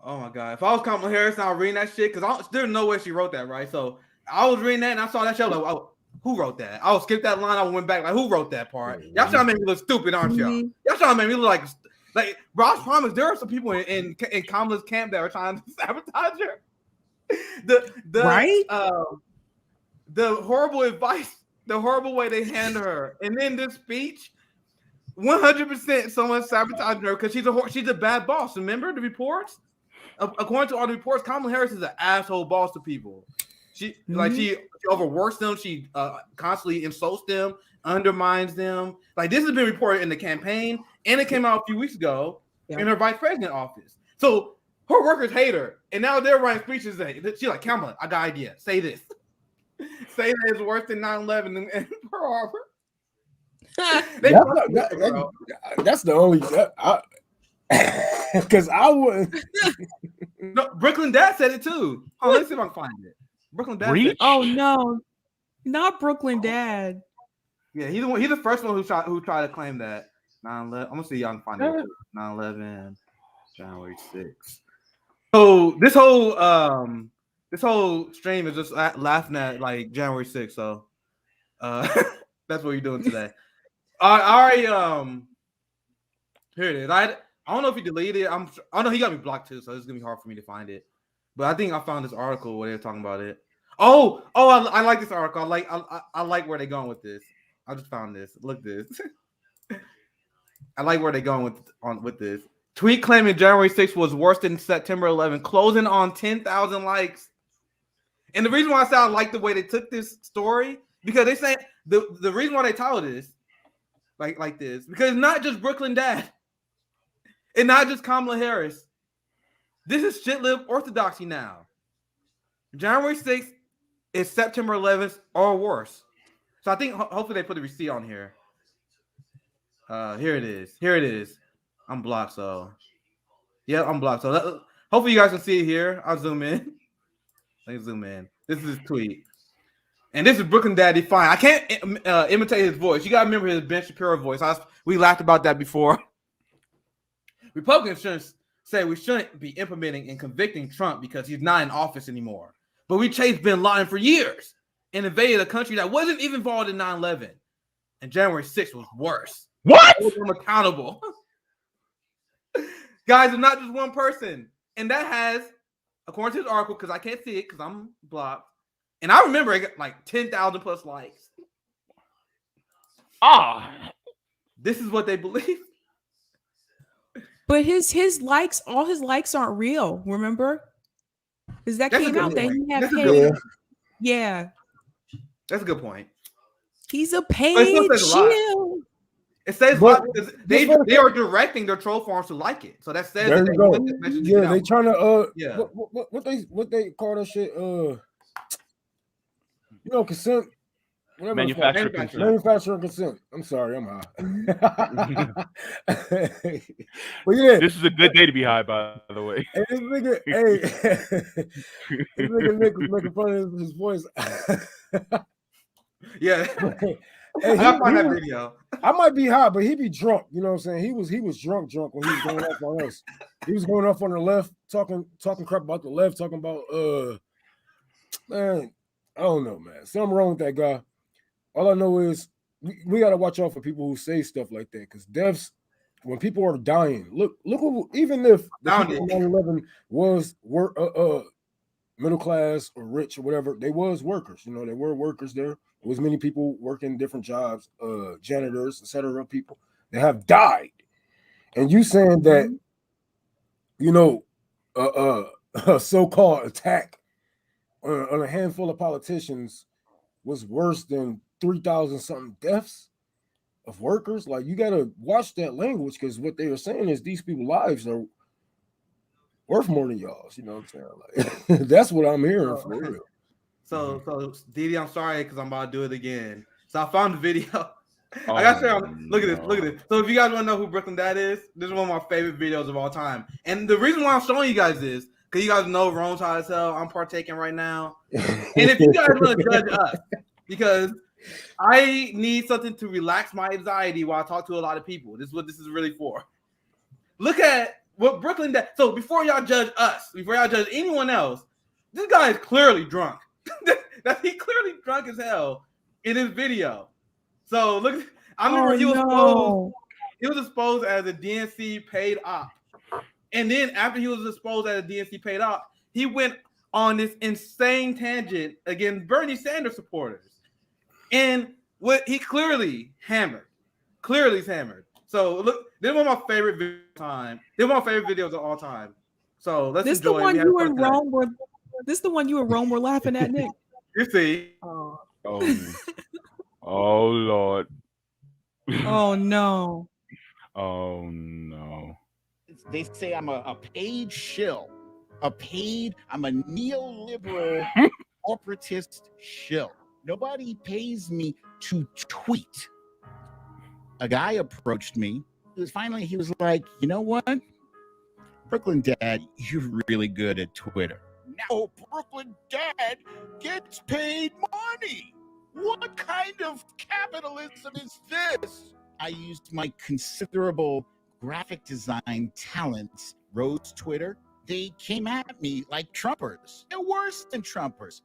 Oh my god! If I was Kamala Harris, and I was reading that shit because there's no way she wrote that, right? So I was reading that and I saw that shit. I was like, oh, who wrote that? I would skip that line. I went back like, who wrote that part? Y'all trying to make me look stupid, aren't y'all? Y'all trying to make me look like Ross promised. There are some people in Kamala's camp that are trying to sabotage her. Right? The horrible advice, the horrible way they handle her, and then this speech. 100% someone sabotaged her because she's a bad boss. Remember the reports? According to all the reports, Kamala Harris is an asshole boss to people. She overworks them. She constantly insults them, undermines them. Like this has been reported in the campaign, and it came out a few weeks ago in her vice president office. So her workers hate her, and now they're writing speeches. She's like, Kamala, I got an idea. Say this. Say that it's worse than 9/11 and Pearl Harbor. That's the only because I wouldn't. No, Brooklyn Dad said it too. Oh, let's see if I can find it. Brooklyn Dad. Said it. Oh no, not Brooklyn Dad. Yeah, he's the one. He's the first one who tried to claim that 9/11. I'm gonna see if y'all can find it. 9/11, January 6th. So this whole stream is just laughing at like January 6th. So that's what you're doing today. Here it is. I don't know if he deleted it. I know he got me blocked too, so it's gonna be hard for me to find it. But I think I found this article where they were talking about it. I like this article. I like where they're going with this. I just found this. Look this. I like where they're going with this. Tweet claiming January 6th was worse than September 11th, closing on 10,000 likes. And the reason why I say I like the way they took this story because they say the reason why they titled this like this because it's not just Brooklyn Dad, and not just Kamala Harris. This is shit-lib orthodoxy now. January 6th is September 11th or worse. So I think hopefully they put the receipt on here. Here it is. I'm blocked, so yeah, I'm blocked. So hopefully you guys can see it here. I'll zoom in. Let me zoom in. This is his tweet. And this is Brooklyn Dad Define. I can't imitate his voice. You got to remember his Ben Shapiro voice. We laughed about that before. Republicans shouldn't be implementing and convicting Trump because he's not in office anymore. But we chased bin Laden for years and invaded a country that wasn't even involved in 9/11. And January 6th was worse. What? I'm accountable. Guys, it's not just one person. And that has, according to this article, because I can't see it because I'm blocked. And I remember it got like 10,000 plus likes. This is what they believe. But his likes, all his likes aren't real. Remember? Because that came out that he had paid. Yeah. That's a good point. He's a paid shield. It says a lot because they are directing their troll farms to like it. So that says there that you go. Yeah, they trying to what they call that shit consent. Manufacturing consent. I'm sorry, I'm high. But yeah, this is a good day to be high, by the way. Hey, this nigga Nick was making fun of his voice. Yeah. Hey, I find that video. I might be high, but he be drunk. You know what I'm saying? He was drunk when he was going off on us. He was going off on the left, talking crap about the left, talking about man, I don't know, man. Something wrong with that guy. All I know is we got to watch out for people who say stuff like that because deaths, when people are dying, look even if the 9/11 was middle class or rich or whatever, they was workers. You know, there were workers there. There was many people working different jobs, janitors, etc. People that have died, and you saying that, a so-called attack on a handful of politicians was worse than 3,000 something deaths of workers. Like, you got to watch that language because what they are saying is these people's lives are worth more than y'all's. You know what I'm saying? Like, that's what I'm hearing for real. So Didi, I'm sorry because I'm about to do it again. So I found the video. I gotta show you. Look at this. So if you guys want to know who Brooklyn Dad is, this is one of my favorite videos of all time. And the reason why I'm showing you guys is because you guys know Rome's hot as hell. I'm partaking right now. And if you guys want to judge us, because I need something to relax my anxiety while I talk to a lot of people. This is what this is really for. Look at what Brooklyn did. So before y'all judge us, before y'all judge anyone else, this guy is clearly drunk. He clearly drunk as hell in his video. So look, I remember he was exposed as a DNC paid op. And then after he was exposed as a DNC paid op, he went on this insane tangent against Bernie Sanders supporters. And what he clearly hammered. So look, this is one of my favorite videos of all time. This is one of my favorite videos of all time. So let's this enjoy the one it. you and Rome were. This the one you and Rome were laughing at, Nick. You see? Oh Lord. Oh no. Oh no. They say I'm a paid shill. I'm a neoliberal corporatist shill. Nobody pays me to tweet. A guy approached me. He was like, you know what? Brooklyn Dad, you're really good at Twitter. Now Brooklyn Dad gets paid money. What kind of capitalism is this? I used my considerable graphic design talents, rose Twitter. They came at me like Trumpers. They're worse than Trumpers.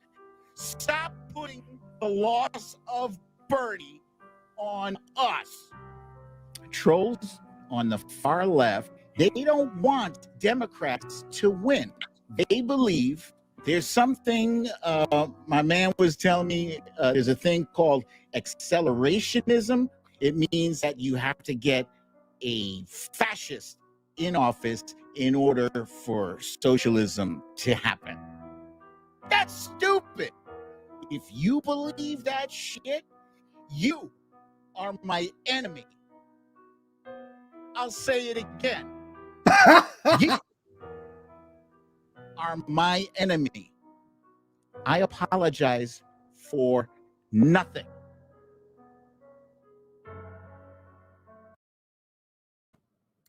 Stop putting the loss of Bernie on us. Trolls on the far left, they don't want Democrats to win. They believe there's something, my man was telling me, there's a thing called accelerationism. It means that you have to get a fascist in office in order for socialism to happen. That's stupid. If you believe that shit, you are my enemy. I'll say it again. You are my enemy. I apologize for nothing.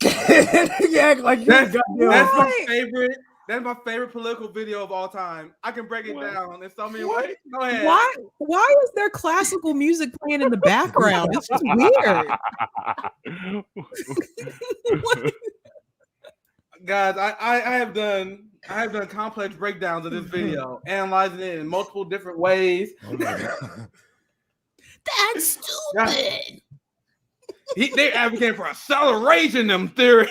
You act like that's my favorite. That's my favorite political video of all time. I can break it down in so many ways. Go ahead. Why is there classical music playing in the background? It's just weird. Guys, I have done complex breakdowns of this video, analyzing it in multiple different ways. Oh my God. That's stupid. They advocating for accelerationism theory.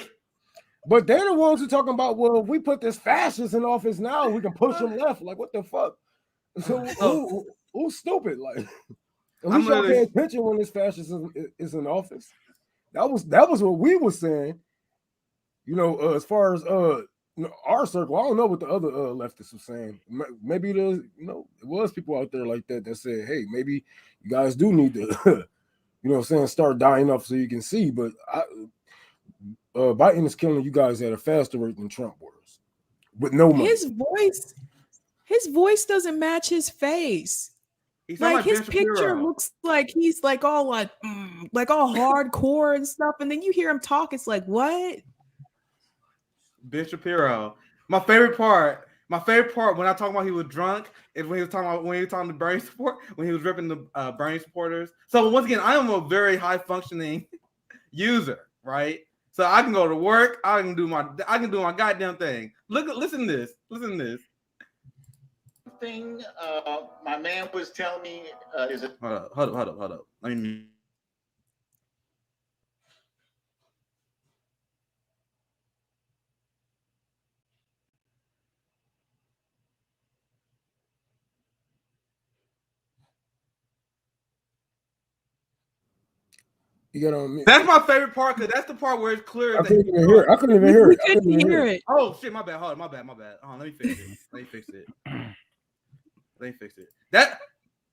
But they're the ones who talking about, well, if we put this fascist in office now, we can push them left. Like, what the fuck? So who's stupid? Like, who's not paying attention when this fascism is in office? That was what we were saying. You know, as far as our circle, I don't know what the other leftists were saying. Maybe there's, it was people out there like that said, hey, maybe you guys do need to, start dying off so you can see. But Biden is killing you guys at a faster rate than Trump was, with no money. His voice doesn't match his face. Like his picture looks like he's like all all hardcore and stuff, and then you hear him talk, it's like, what? Ben Shapiro. My favorite part when I talk about he was drunk is when he was talking to Bernie support, when he was ripping the Bernie supporters. So once again, I am a very high functioning user, right? So I can go to work, I can do my goddamn thing. Listen to this. Thing my man was telling me is it hold up. Let me. You got on me. That's my favorite part because that's the part where it's clear. I couldn't even hear it. I couldn't even hear it. Oh shit! My bad. Hold on. My bad. Let me fix it.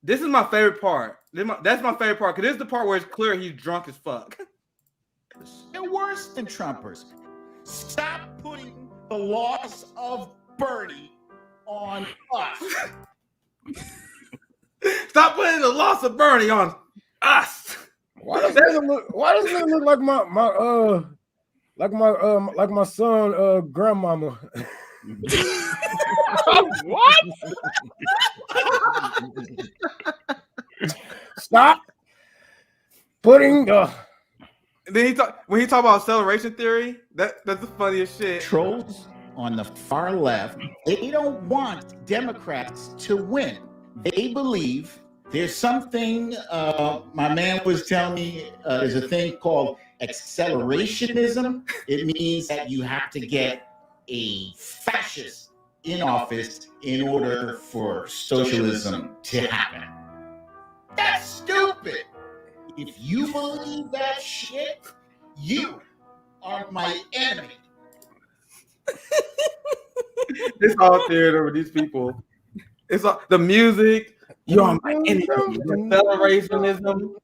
This is my favorite part. That's my favorite part because this is the part where it's clear he's drunk as fuck. They're worse than Trumpers. Stop putting the loss of Bernie on us. Stop putting the loss of Bernie on us. Why does it look like my son grandmama? What? Stop putting Then when he talk about acceleration theory, that's the funniest shit. Trolls on the far left, they don't want Democrats to win. They believe there's something, my man was telling me, there's a thing called accelerationism. It means that you have to get a fascist in office in order for socialism to happen. That's stupid. If you believe that shit, you are my enemy. It's all theater with these people. It's all the music. You are my enemy. Accelerationism.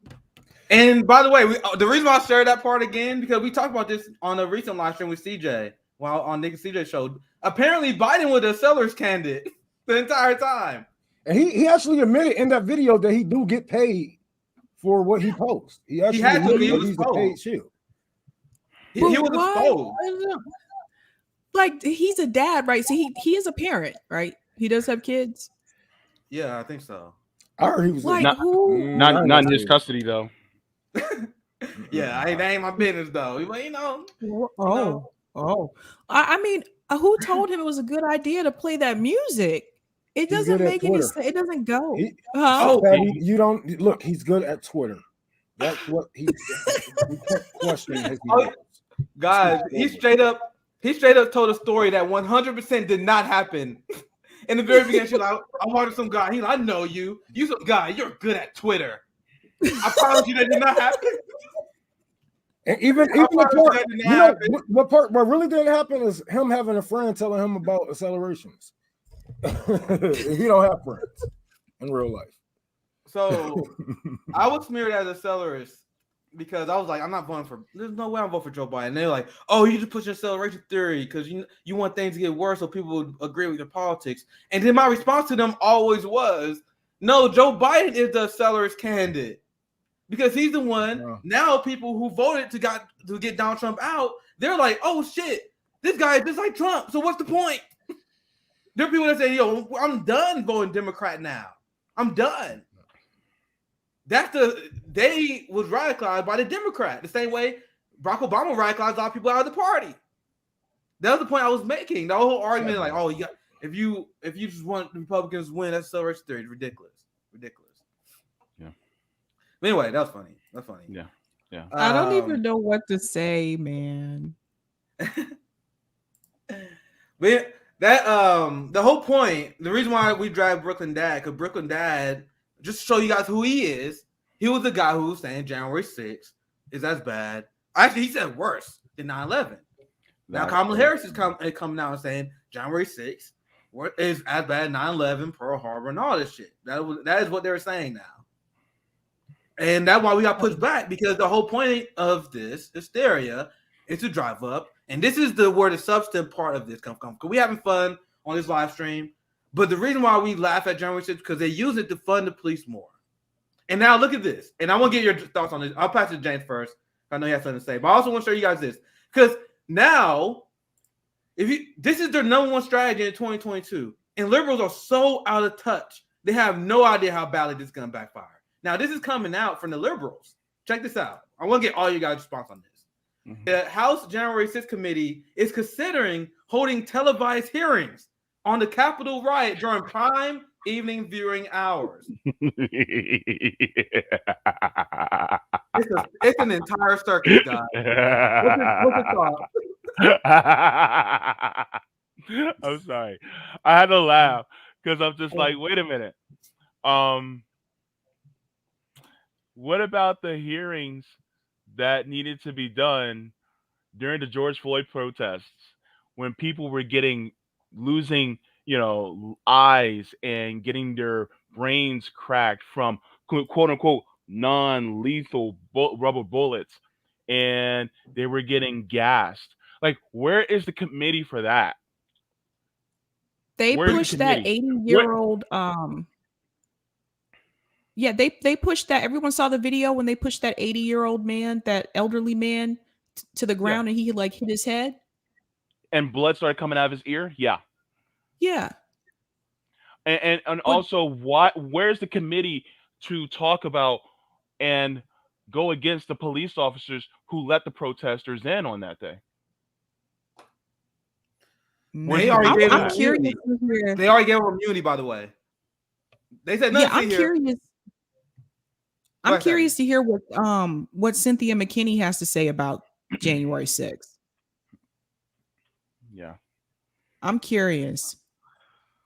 And by the way, the reason why I shared that part again, because we talked about this on a recent live stream with CJ, while on Nick and CJ show. Apparently, Biden was a Sellers candidate the entire time. And he actually admitted in that video that he do get paid for what he posts. He actually he's a paid shield. He was exposed. Like, he's a dad, right? So he is a parent, right? He does have kids. Yeah, I think so. I heard he was like not in his custody though. Yeah, that ain't my business though. I mean, who told him it was a good idea to play that music? It doesn't make any sense. It doesn't go. You don't look. He's good at Twitter. That's what he kept questioning his guys. He straight up told a story that 100% did not happen. In the very beginning, she's like, "I'm watching some guy. He's like, I know you. You some guy. You're good at Twitter. I promise you that did not happen." And even the part, what really didn't happen is him having a friend telling him about accelerations. He don't have friends in real life. So I was smeared as a Accelerist because I was like, I'm not voting for. There's no way I'm voting for Joe Biden. And they're like, oh, you just push acceleration theory because you want things to get worse so people would agree with your politics. And then my response to them always was, no, Joe Biden is the Accelerist candidate because he's the one. Yeah. Now people who voted to get Donald Trump out, they're like, oh shit, this guy is just like Trump. So what's the point? There are people that say, yo, I'm done voting Democrat now. I'm done. They was radicalized by the Democrat. The same way Barack Obama radicalized a lot of people out of the party. That was the point I was making. The whole argument, like, oh, if you just want the Republicans to win, that's acceleration theory. It's ridiculous. Yeah. But anyway, that was funny. That's funny. Yeah. I don't even know what to say, man. But that the whole point, the reason why we dragged Brooklyn Dad, because Brooklyn Dad, just to show you guys who he is, he was the guy who was saying January 6th is as bad. Actually, he said worse than 9/11. Now Kamala Harris is coming out and saying January 6th is as bad as 9/11, Pearl Harbor, and all this shit. That is what they're saying now. And that's why we got pushed back, because the whole point of this hysteria is to drive up. And this is where the substance part of this comes from. Because we having fun on this live stream. But the reason why we laugh at January 6th is because they use it to fund the police more. And now look at this. And I want to get your thoughts on this. I'll pass it to James first. I know you have something to say. But I also want to show you guys this. Because now, this is their number one strategy in 2022. And liberals are so out of touch. They have no idea how badly this is going to backfire. Now, this is coming out from the liberals. Check this out. I want to get all you guys' response on this. Mm-hmm. The House January 6th committee is considering holding televised hearings on the Capitol riot during prime evening viewing hours. It's an entire circus, guys. What's the thought? I'm sorry. I had to laugh because I'm just like, wait a minute. What about the hearings that needed to be done during the George Floyd protests when people were losing, eyes and getting their brains cracked from quote unquote non-lethal rubber bullets, and they were getting gassed? Like, where is the committee for that? They pushed that 80-year-old yeah, they pushed that. Everyone saw the video when they pushed that 80-year-old man, that elderly man, to the ground, and he hit his head. And blood started coming out of his ear? Yeah. Yeah. And also, where's the committee to talk about and go against the police officers who let the protesters in on that day? They already gave them curious immunity. to hear. They already gave them immunity, by the way. They said nothing. Yeah, I'm curious. I'm curious to hear what Cynthia McKinney has to say about January 6th. Yeah, I'm curious.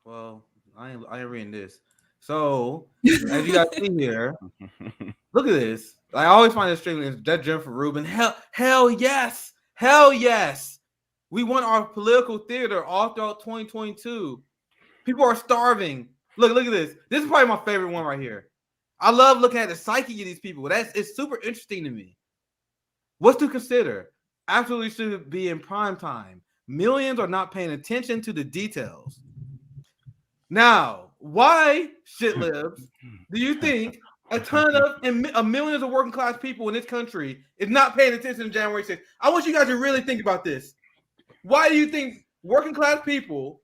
Well, I ain't reading this. So as you guys see here, look at this. I always find it extremely. That Jennifer Rubin. Hell yes, hell yes. We want our political theater all throughout 2022. People are starving. Look at this. This is probably my favorite one right here. I love looking at the psyche of these people. It's super interesting to me. What's to consider? Absolutely should be in prime time. Millions are not paying attention to the details. Now, why, shitlibs, do you think a ton of millions of working class people in this country is not paying attention to January 6th? I want you guys to really think about this. Why do you think working class people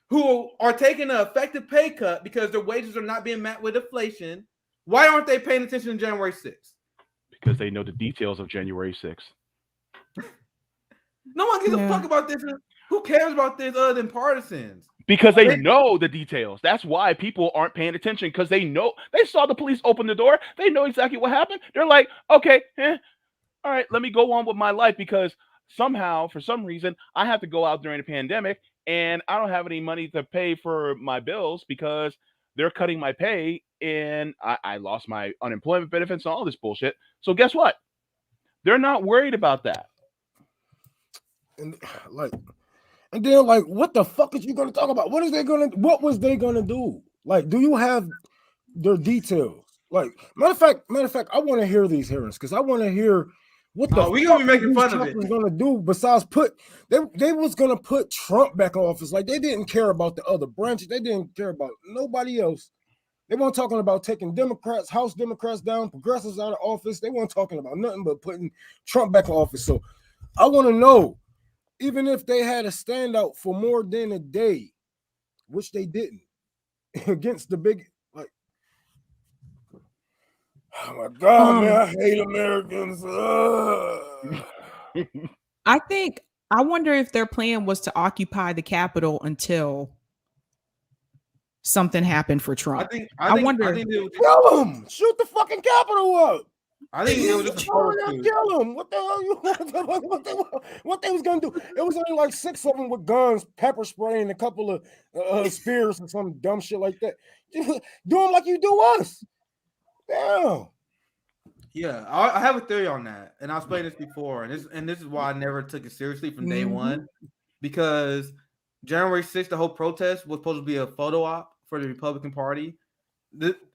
who are taking an effective pay cut because their wages are not being met with inflation, why aren't they paying attention to January 6th? Because they know the details of January 6th. No one gives a fuck about this. Who cares about this other than partisans? Because they know the details. That's why people aren't paying attention, because they know. They saw the police open the door. They know exactly what happened. They're like, okay, all right, let me go on with my life, because somehow, for some reason, I have to go out during the pandemic and I don't have any money to pay for my bills because they're cutting my pay and I lost my unemployment benefits and all this bullshit. So guess what? They're not worried about that. And then what the fuck is you gonna talk about? What was they gonna do? Like, do you have their details? Like, matter of fact, I want to hear these hearings because I want to hear what the we gonna be making fun of it. Gonna do besides they was gonna put Trump back in office. Like, they didn't care about the other branches. They didn't care about nobody else. They weren't talking about taking House Democrats down, progressives out of office. They weren't talking about nothing but putting Trump back in office. So I want to know, even if they had a standout for more than a day, which they didn't, against the big, like, oh my God, man, I hate Americans. I wonder if their plan was to occupy the Capitol until something happened for Trump. I wonder. Kill him! Shoot the fucking Capitol up! I think it was just kill him. What the hell? What they was gonna do? It was only like 6 of them with guns, pepper spray, and a couple of spears and some dumb shit like that. Do them like you do us. Damn. Yeah, I have a theory on that, and I've explained this before, and this is why I never took it seriously from day one, because January 6th, the whole protest was supposed to be a photo op for the Republican Party.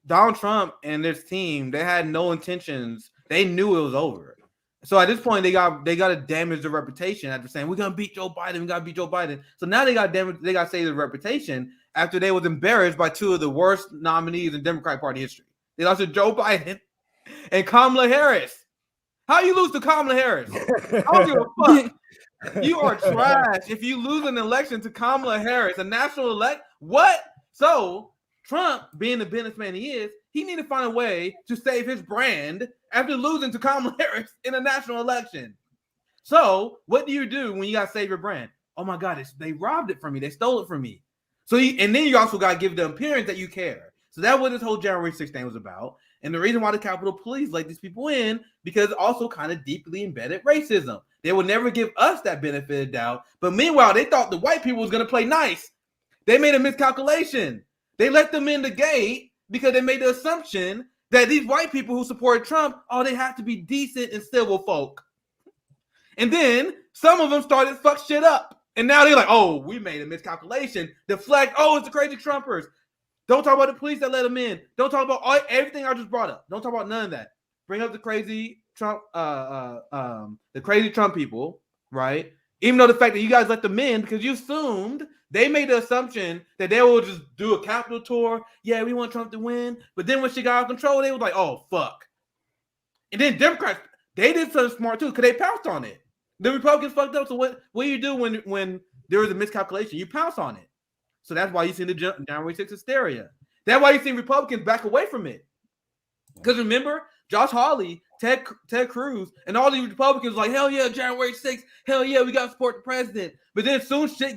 Donald Trump and his team, they had no intentions. They knew it was over. So at this point, they got to damage their reputation after saying we're gonna beat Joe Biden. We gotta beat Joe Biden. So now they got to save their reputation after they was embarrassed by 2 of the worst nominees in Democratic Party history. They lost to Joe Biden and Kamala Harris. How you lose to Kamala Harris? I don't give a fuck. You are trash if you lose an election to Kamala Harris, a national elect. What? So Trump, being the businessman he is, he need to find a way to save his brand after losing to Kamala Harris in a national election. So what do you do when you got to save your brand? Oh my God, they robbed it from me. They stole it from me. So and then you also got to give the appearance that you care. So that's what this whole January 6th thing was about. And the reason why the Capitol Police let these people in, because also kind of deeply embedded racism. They would never give us that benefit of doubt. But meanwhile, they thought the white people was going to play nice. They made a miscalculation. They let them in the gate because they made the assumption that these white people who supported Trump, they have to be decent and civil folk. And then some of them started to fuck shit up. And now they're like, we made a miscalculation. Deflect, it's the crazy Trumpers. Don't talk about the police that let them in. Don't talk about everything I just brought up. Don't talk about none of that. Bring up the crazy Trump, the crazy Trump people, right? Even though the fact that you guys let them in because you assumed they made the assumption that they will just do a Capitol tour. Yeah, we want Trump to win. But then when she got out of control, they was like, oh, fuck. And then Democrats, they did something smart too because they pounced on it. The Republicans fucked up. So what do you do when there is a miscalculation? You pounce on it. So that's why you see the January 6th hysteria. That's why you see Republicans back away from it. Because remember, Josh Hawley, Ted Cruz, and all these Republicans like, hell yeah, January 6th, hell yeah, we got to support the president. But then as soon as shit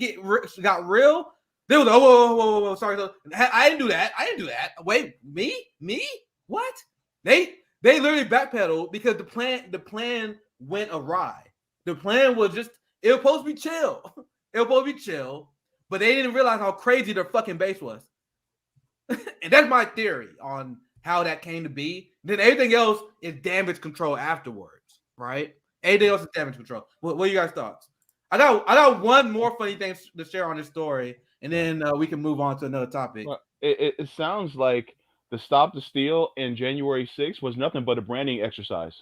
got real, they was like, whoa, sorry, I didn't do that. Wait, me? What? They literally backpedaled because the plan went awry. The plan was just, it was supposed to be chill. But they didn't realize how crazy their fucking base was. And that's my theory on how that came to be. Then everything else is damage control afterwards, right? Everything else is damage control. What are you guys' thoughts? I got one more funny thing to share on this story, and then we can move on to another topic. Well, it sounds like the Stop the Steal in January 6th was nothing but a branding exercise.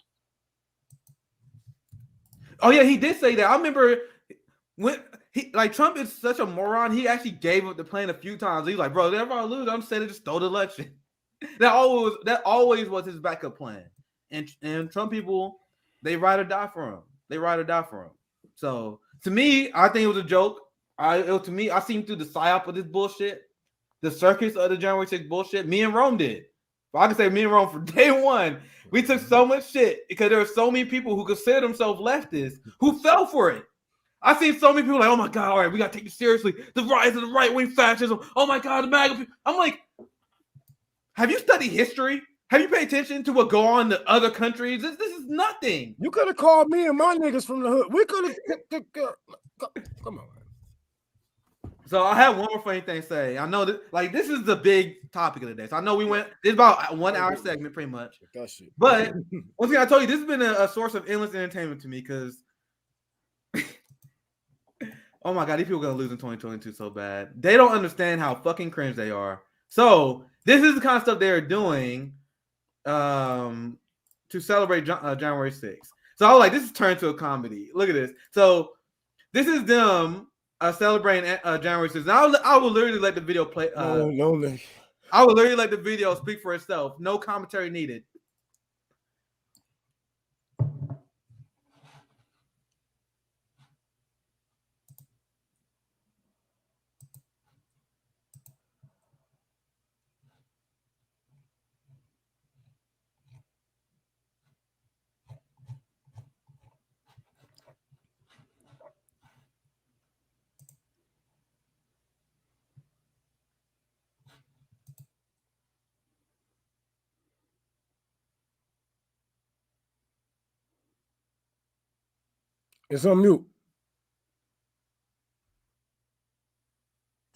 Oh yeah, he did say that. I remember when Trump is such a moron. He actually gave up the plan a few times. He's like, bro, if I lose, I'm saying just throw the election. That always was his backup plan. And Trump people, they ride or die for him. So to me, I think it was a joke. To me, I seen through the psyop of this bullshit, the circus of the January 6th bullshit. Me and Rome did. I can say me and Rome from day one. We took so much shit because there were so many people who consider themselves leftists who fell for it. I seen so many people like, oh my God, all right, we got to take it seriously. The rise of the right-wing fascism. Oh my God, the MAGA people. I'm like, have you studied history? Have you paid attention to what go on in other countries? This is nothing. You could have called me and my niggas from the hood. We could have. Come on. So I have one more funny thing to say. I know that this is the big topic of the day. So I know it's about a 1 hour segment pretty much. But once again, I told you this has been a source of endless entertainment to me because oh my God, these people are gonna lose in 2022 so bad. They don't understand how fucking cringe they are. So this is the kind of stuff they're doing to celebrate January 6th. So I was like, this is turned to a comedy. Look at this. So this is them celebrating January 6th. Now I will literally let the video play. I will literally let the video speak for itself. No commentary needed. It's on mute.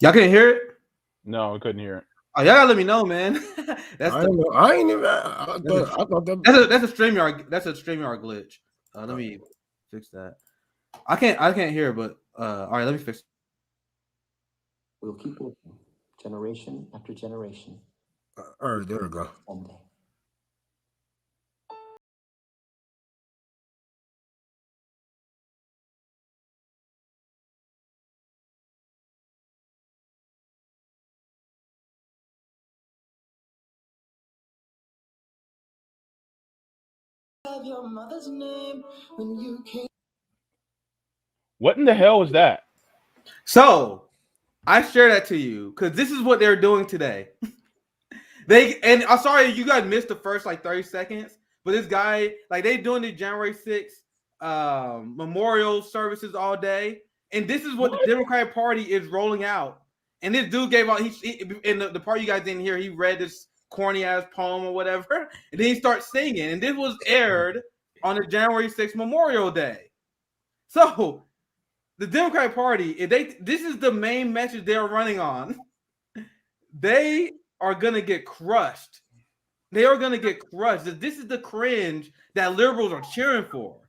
Y'all can't hear it? No, I couldn't hear it. Oh, y'all gotta let me know, man. I ain't even. I thought that's a StreamYard. That's a StreamYard glitch. Let me fix that. I can't hear, but all right, let me fix it. We'll keep looking, generation after generation. All right, there we go. Someday. Your mother's name when you came. What in the hell was that? So I share that to you because this is what they're doing today. I'm sorry you guys missed the first 30 seconds, but this guy, they doing the January 6th memorial services all day, and this is what the Democratic Party is rolling out. And this dude gave out in the part you guys didn't hear, he read this corny ass poem or whatever, and then he starts singing, and this was aired on the January 6th Memorial Day. So the Democratic Party, this is the main message they're running on. They are gonna get crushed. They are gonna get crushed. This is the cringe that liberals are cheering for,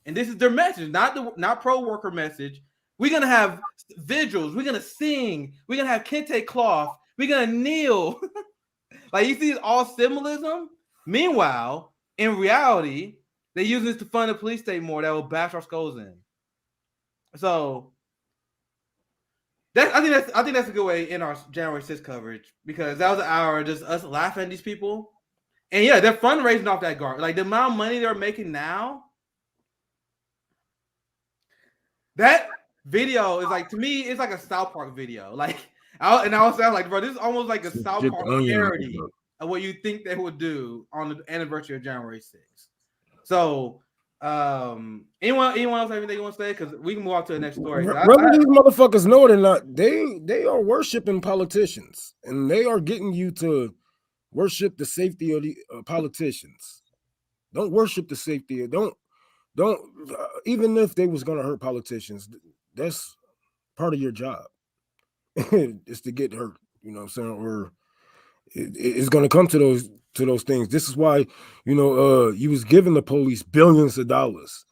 and this is their message, not pro-worker message. We're gonna have vigils. We're gonna sing. We're gonna have kente cloth. We're gonna kneel. You see, it's all symbolism. Meanwhile, in reality, they use this to fund the police state more that will bash our skulls in. So I think that's a good way in our January 6th coverage, because that was an hour of just us laughing at these people. And yeah, they're fundraising off that guard. The amount of money they're making now. That video is to me, it's like a South Park video. I was saying, bro, this is almost like a South Park parody. of what you think they would do on the anniversary of January 6th. So, anyone else have anything you want to say? Because we can move on to the next story. Whether these motherfuckers know it or not, they are worshiping politicians, and they are getting you to worship the safety of the politicians. Don't worship the safety. Don't even if they was gonna hurt politicians, that's part of your job. Is to get hurt. You know what I'm saying? Or it's gonna come to those things. This is why you was giving the police billions of dollars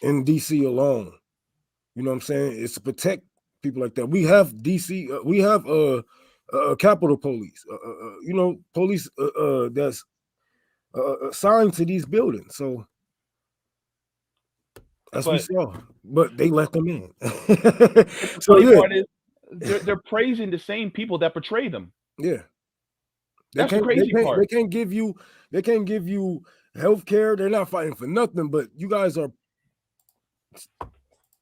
in DC alone. You know what I'm saying? It's to protect people like that. We have DC. We have Capitol Police. Police that's assigned to these buildings. So as we saw, but they let them in. So the part is they're praising the same people that portray them. Yeah, that's the crazy part. They can't give you health care. They're not fighting for nothing, but you guys are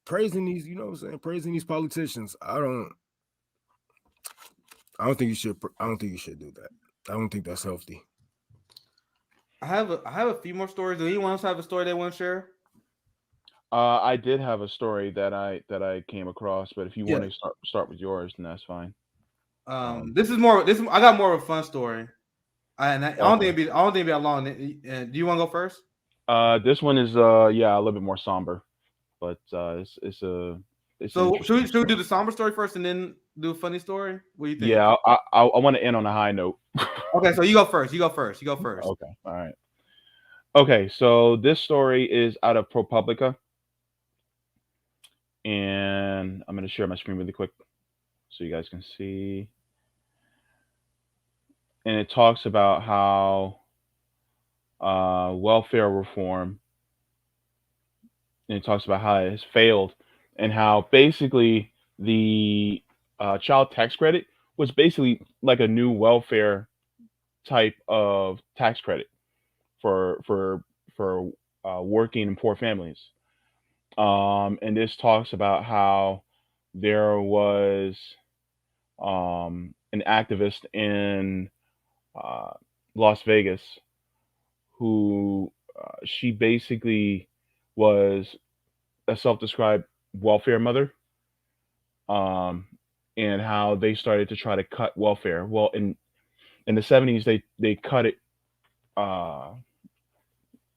praising these, you know what I'm saying? Praising these politicians. I don't think you should do that. I don't think that's healthy. I have a few more stories. Do anyone else have a story they want to share? I did have a story that I came across, but if you want to start with yours, then that's fine. This I got more of a fun story. I don't think it'd be that long. Do you want to go first? This one is a little bit more somber, but it's so should we do the somber story first and then do a funny story? What do you think? Yeah, I want to end on a high note. Okay, so you go first. Okay, all right. Okay, so this story is out of ProPublica, and I'm going to share my screen really quick so you guys can see. And it talks about how welfare reform, and it talks about how it has failed, and how basically the child tax credit was basically like a new welfare type of tax credit for working and poor families. And this talks about how there was an activist in Las Vegas who she basically was a self-described welfare mother, and how they started to try to cut welfare. Well, in the 70s, they cut it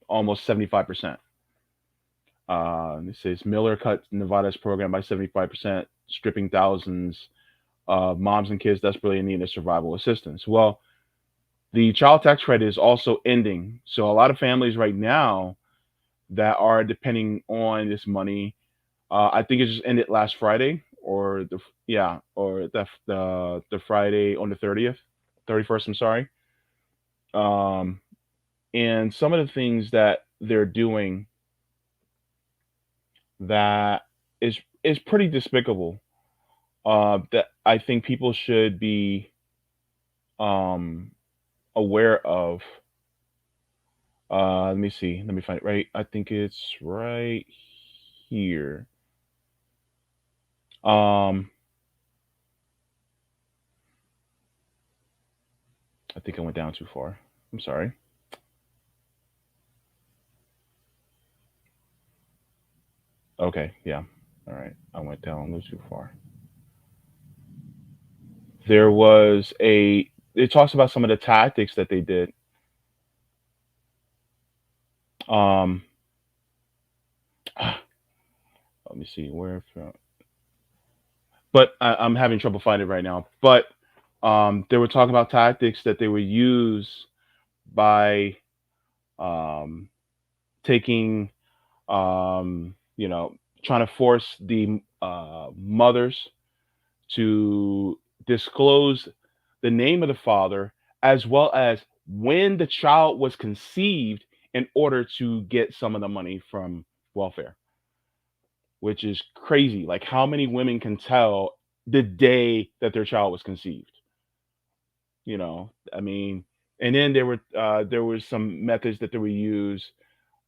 almost 75%. It says Miller cut Nevada's program by 75%, stripping thousands of moms and kids desperately in need of survival assistance. Well, the child tax credit is also ending. So a lot of families right now that are depending on this money, I think it just ended last Friday, or the Friday on the 31st. I'm sorry. And some of the things that they're doing that is pretty despicable, that I think people should be aware of. Let me see. Let me find it right. I think it's right here. I think I went down too far. I'm sorry. Okay, yeah. All right. I went down a little too far. It talks about some of the tactics that they did. Let me see where from. But I'm having trouble finding it right now. But they were talking about tactics that they would use by taking, trying to force the mothers to disclose the name of the father, as well as when the child was conceived, in order to get some of the money from welfare, which is crazy. Like, how many women can tell the day that their child was conceived? I mean, and then there were some methods that they would use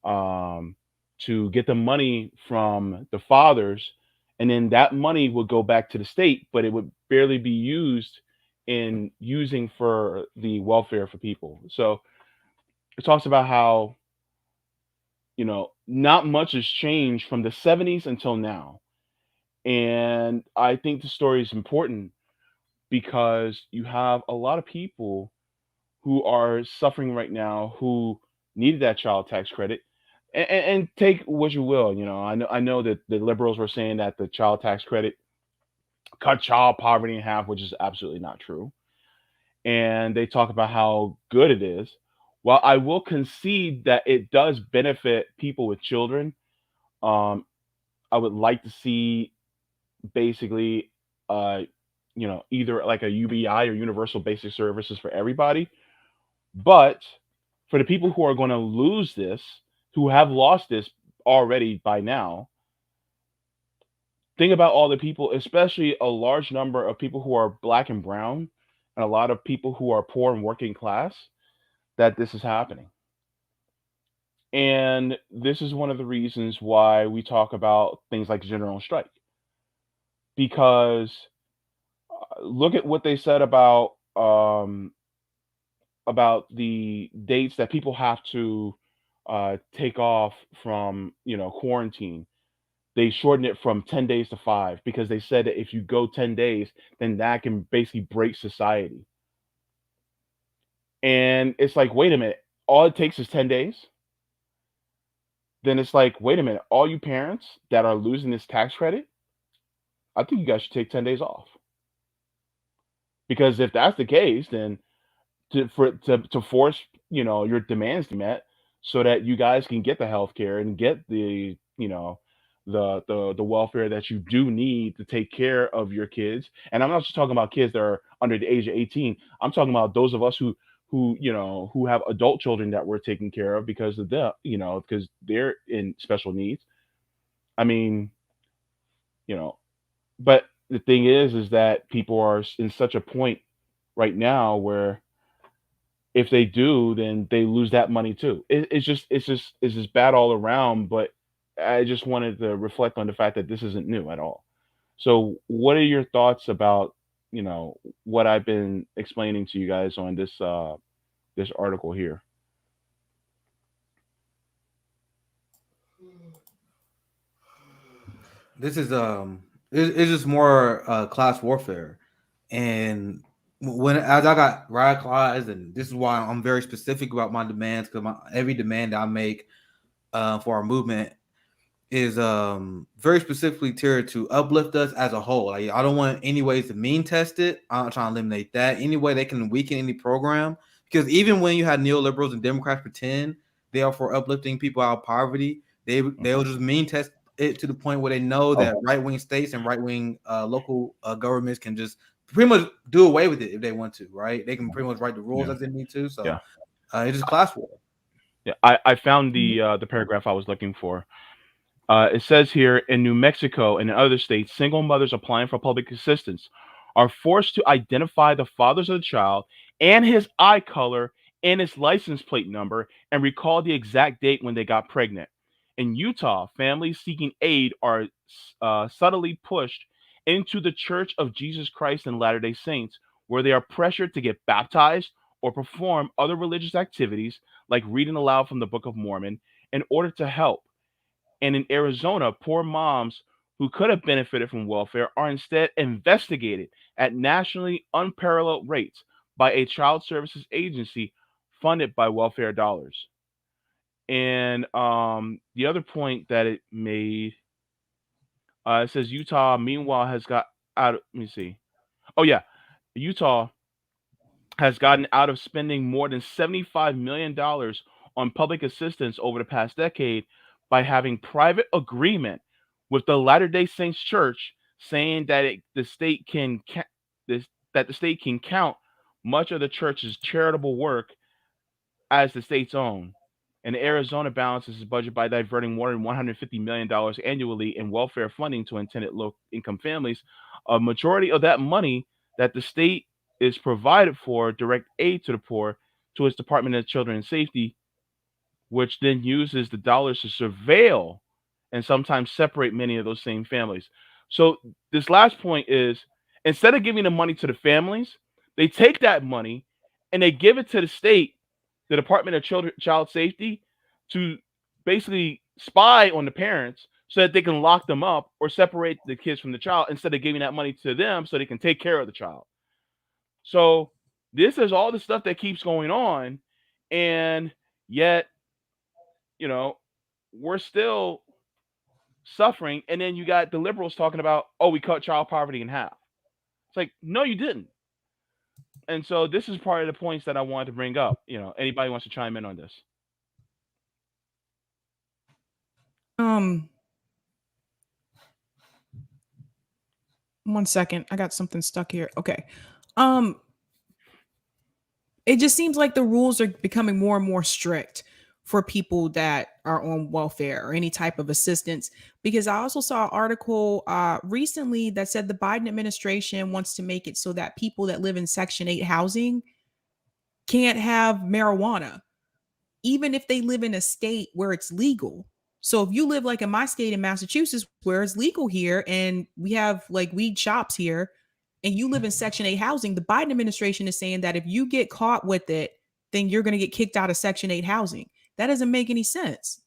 to get the money from the fathers, and then that money would go back to the state, but it would barely be used in using for the welfare for people. So it talks about how, not much has changed from the 70s until now. And I think the story is important because you have a lot of people who are suffering right now who needed that child tax credit. And take what you will, I know that the liberals were saying that the child tax credit cut child poverty in half, which is absolutely not true. And they talk about how good it is. While I will concede that it does benefit people with children, um, I would like to see basically, uh, either like a UBI or universal basic services for everybody. But for the people who are going to lose this, who have lost this already by now, think about all the people, especially a large number of people who are black and brown, and a lot of people who are poor and working class, that this is happening. And this is one of the reasons why we talk about things like general strike. Because look at what they said about the dates that people have to take off from quarantine. They shortened it from 10 days to 5 because they said that if you go 10 days, then that can basically break society. And it's like, wait a minute, all it takes is 10 days? Then it's like, wait a minute, all you parents that are losing this tax credit, I think you guys should take 10 days off. Because if that's the case, then to force, your demands to be met so that you guys can get the health care and get the, the welfare that you do need to take care of your kids. And I'm not just talking about kids that are under the age of 18. I'm talking about those of us who have adult children that we're taking care of because of them, because they're in special needs. I mean, but the thing is that people are in such a point right now where if they do, then they lose that money too. It's just bad all around. But I just wanted to reflect on the fact that this isn't new at all. So, what are your thoughts about what I've been explaining to you guys on this article here? This is it's just more class warfare, and when as I got radicalized, and this is why I'm very specific about my demands, because every demand I make for our movement is very specifically tailored to uplift us as a whole. Like, I don't want any ways to mean test it. I'm trying to eliminate that. Any way they can weaken any program, because even when you had neoliberals and Democrats pretend they are for uplifting people out of poverty, they'll just mean test it to the point where they know that right-wing states and right-wing local governments can just pretty much do away with it if they want to, right? They can pretty much write the rules as they need to. So it's just class war. Yeah, I found the paragraph I was looking for. It says here, in New Mexico and in other states, single mothers applying for public assistance are forced to identify the fathers of the child and his eye color and his license plate number and recall the exact date when they got pregnant. In Utah, families seeking aid are subtly pushed into the Church of Jesus Christ and Latter-day Saints, where they are pressured to get baptized or perform other religious activities like reading aloud from the Book of Mormon in order to help. And in Arizona, poor moms who could have benefited from welfare are instead investigated at nationally unparalleled rates by a child services agency funded by welfare dollars. And the other point that it made, it says Utah, meanwhile, has got out. Let me see. Oh, yeah. Utah has gotten out of spending more than $75 million on public assistance over the past decade by having private agreement with the Latter-day Saints Church, saying that the state can that the state can count much of the church's charitable work as the state's own. And Arizona balances its budget by diverting more than $150 million annually in welfare funding to intended low-income families. A majority of that money that the state is provided for direct aid to the poor to its Department of Children and Safety, which then uses the dollars to surveil and sometimes separate many of those same families. So this last point is, instead of giving the money to the families, They take that money and they give it to the state, the Department of Child Safety, to basically spy on the parents so that they can lock them up or separate the kids from the child instead of giving that money to them so they can take care of the child. So this is all the stuff that keeps going on, and yet, you know, we're still suffering. And then you got the liberals talking about, oh, we cut child poverty in half. It's like, no, you didn't. And so this is part of the points that I wanted to bring up. You know, anybody wants to chime in on this? One second. I got something stuck here. Okay. It just seems like the rules are becoming more and more strict for people that are on welfare or any type of assistance. Because I also saw an article recently that said the Biden administration wants to make it so that people that live in Section 8 housing can't have marijuana, even if they live in a state where it's legal. So if you live like in my state in Massachusetts, where it's legal here, and we have like weed shops here, and you live in Section 8 housing, the Biden administration is saying that if you get caught with it, then you're going to get kicked out of Section 8 housing. That doesn't make any sense.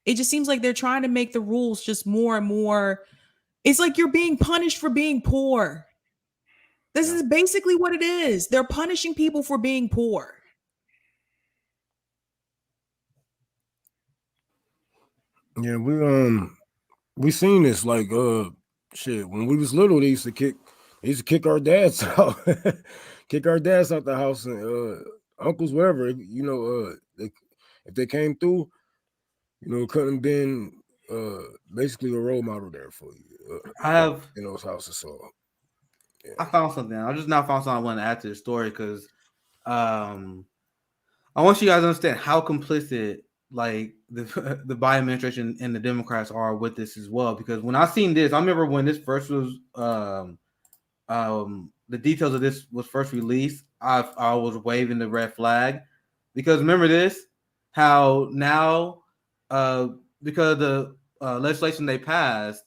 It just seems like they're trying to make the rules just more and more. It's like you're being punished for being poor. This is basically what it is. They're punishing people for being poor. Yeah, we seen this like shit. When we was little, they used to kick our dads out, kick our dads out the house, and uncles, whatever. You know, if they came through, you know, couldn't have been basically a role model there for you. I have in those houses. So yeah. I found something. I just now found something I want to add to the story because I want you guys to understand how complicit like the Biden administration and the Democrats are with this as well. Because when I seen this, I remember when this first was the details of this was first released, I was waving the red flag because remember this, how now because of the legislation they passed,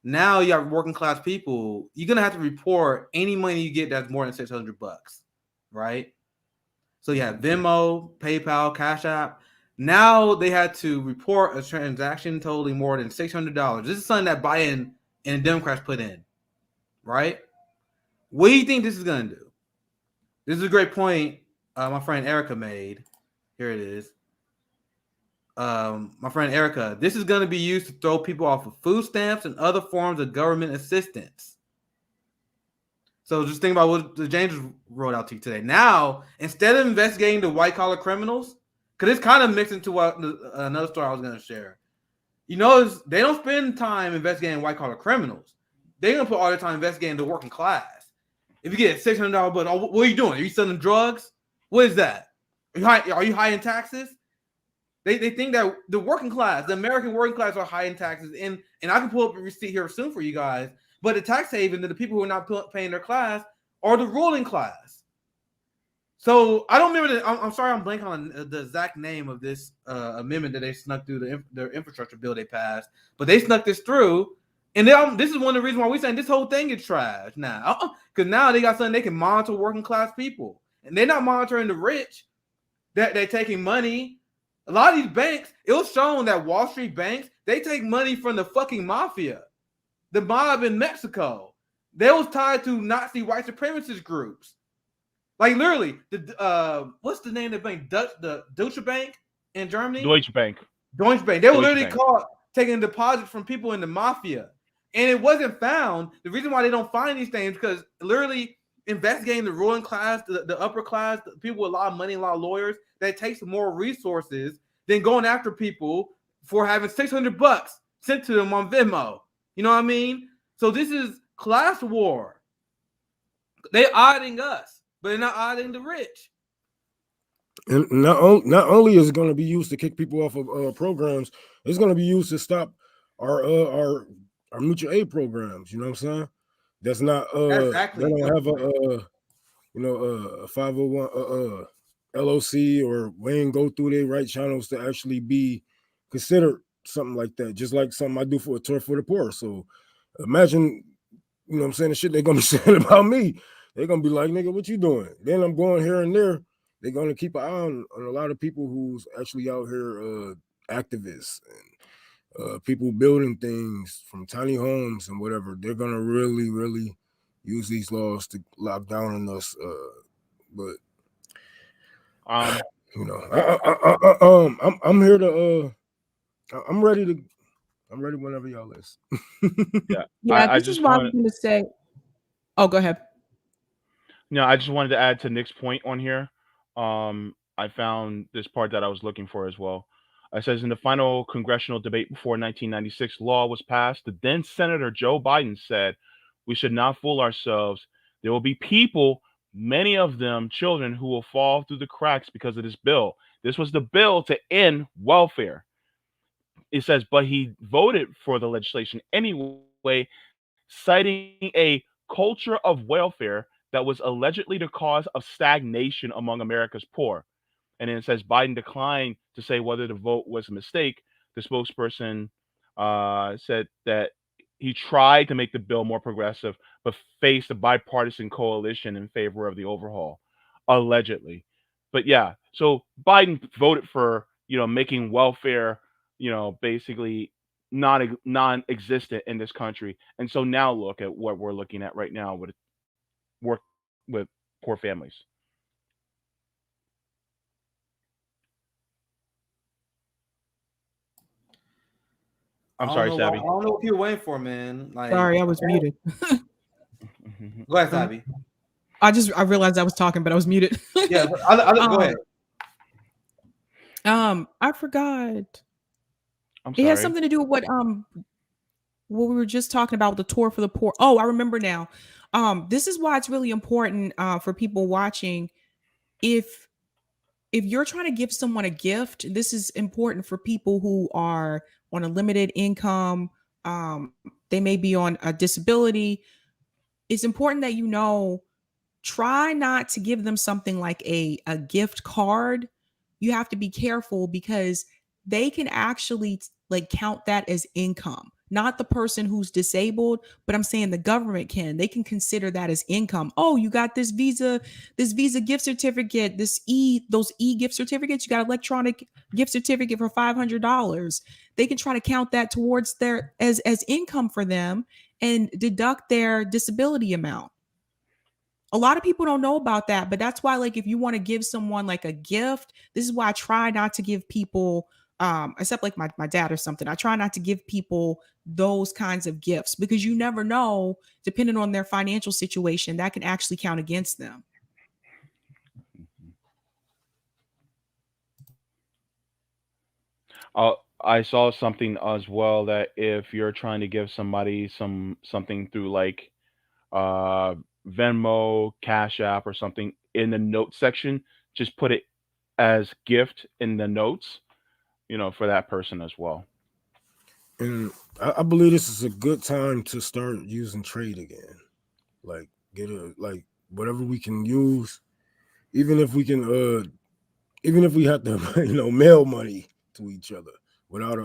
now you have working class people, you're gonna have to report any money you get that's more than $600, right? So you have Venmo, PayPal, Cash App. Now they had to report a transaction totaling more than $600. This is something that Biden and the Democrats put in, right? What do you think this is going to do? This is a great point my friend Erica made. Here it is. My friend Erica, this is going to be used to throw people off of food stamps and other forms of government assistance. So just think about what James wrote out to you today. Now, instead of investigating the white-collar criminals, because it's kind of mixed into what another story I was going to share. You notice they don't spend time investigating white-collar criminals. They're going to put all their time investigating the working class. If you get a $600 bill, what are you doing? Are you selling drugs? What is that? Are you high in taxes? They think that the working class, the American working class, are high in taxes. And I can pull up a receipt here soon for you guys. But the tax haven, the people who are not paying their class, are the ruling class. So I don't remember. I'm sorry, I'm blanking on the exact name of this amendment that they snuck through their infrastructure bill they passed. But they snuck this through, and this is one of the reasons why we're saying this whole thing is trash now. Because now they got something they can monitor working class people, and they're not monitoring the rich. That they're taking money. A lot of these banks, it was shown that Wall Street banks, they take money from the fucking mafia, the mob in Mexico. They was tied to Nazi white supremacist groups. Like literally, what's the name of the bank? The Deutsche Bank in Germany? Deutsche Bank. Deutsche Bank. They were literally caught taking deposits from people in the mafia. And it wasn't found. The reason why they don't find these things is because literally investigating the ruling class, the upper class, the people with a lot of money, a lot of lawyers, that takes more resources than going after people for having $600 sent to them on Venmo. You know what I mean? So this is class war. They're auditing us, but they're not auditing the rich. And not only is it going to be used to kick people off of programs, it's going to be used to stop our mutual aid programs. You know what I'm saying? That's not exactly. They don't have a 501 LOC, or we ain't go through their right channels to actually be considered something like that. Just like something I do for a tour for the poor. So imagine, you know what I'm saying, the shit they're gonna be saying about me. they're gonna be like, nigga, what you doing? Then I'm going here and there. They're gonna keep an eye on a lot of people who's actually out here, activists and people building things from tiny homes and whatever. They're gonna really, really use these laws to lock down on us. But you know, I'm here to I'm ready whenever y'all is. Yeah, this is what I was going to say. Oh, go ahead. No, I just wanted to add to Nick's point on here. I found this part that I was looking for as well. It says in the final congressional debate before 1996 law was passed, the then Senator Joe Biden said, "We should not fool ourselves. There will be people, many of them children, who will fall through the cracks because of this bill. This was the bill to end welfare." It says, but he voted for the legislation anyway, citing a culture of welfare that was allegedly the cause of stagnation among America's poor. And then it says Biden declined to say whether the vote was a mistake. The spokesperson said that he tried to make the bill more progressive, but faced a bipartisan coalition in favor of the overhaul, allegedly. But yeah, so Biden voted for, making welfare, basically non-existent in this country. And so now look at what we're looking at right now with work with poor families. I'm sorry, Sabby. I don't know what you're waiting for, man. Like, sorry, I was muted. Go ahead, Sabby. I realized I was talking, but I was muted. Yeah, go ahead. I forgot. I'm sorry. It has something to do with what we were just talking about, the tour for the poor. Oh, I remember now. This is why it's really important for people watching. If you're trying to give someone a gift, this is important for people who are on a limited income. They may be on a disability. It's important that try not to give them something like a gift card. You have to be careful because they can actually count that as income. Not the person who's disabled, but I'm saying the government can. They can consider that as income. Oh, you got this Visa gift certificate, those gift certificates. You got electronic gift certificate for $500. They can try to count that towards their as income for them and deduct their disability amount. A lot of people don't know about that, but that's why, if you want to give someone a gift, this is why I try not to give people, except my dad or something. I try not to give people those kinds of gifts because you never know, depending on their financial situation, that can actually count against them. I saw something as well that if you're trying to give somebody something through Venmo, Cash App, or something in the notes section, just put it as gift in the notes, for that person as well. And I believe this is a good time to start using trade again. Whatever we can use, even if we have to, mail money to each other without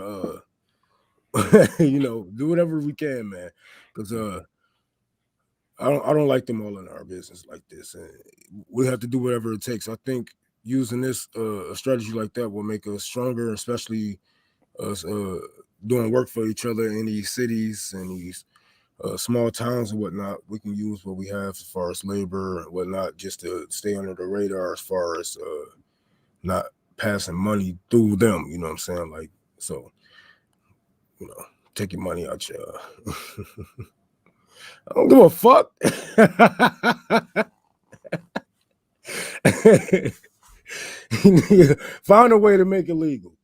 do whatever we can, man. Because I don't like them all in our business like this, and we have to do whatever it takes. I think using this a strategy like that will make us stronger, especially us doing work for each other in these cities and these small towns and whatnot. We can use what we have as far as labor and whatnot just to stay under the radar as far as not passing money through them. You know what I'm saying? Take your money out your I don't give a fuck. Find a way to make it legal.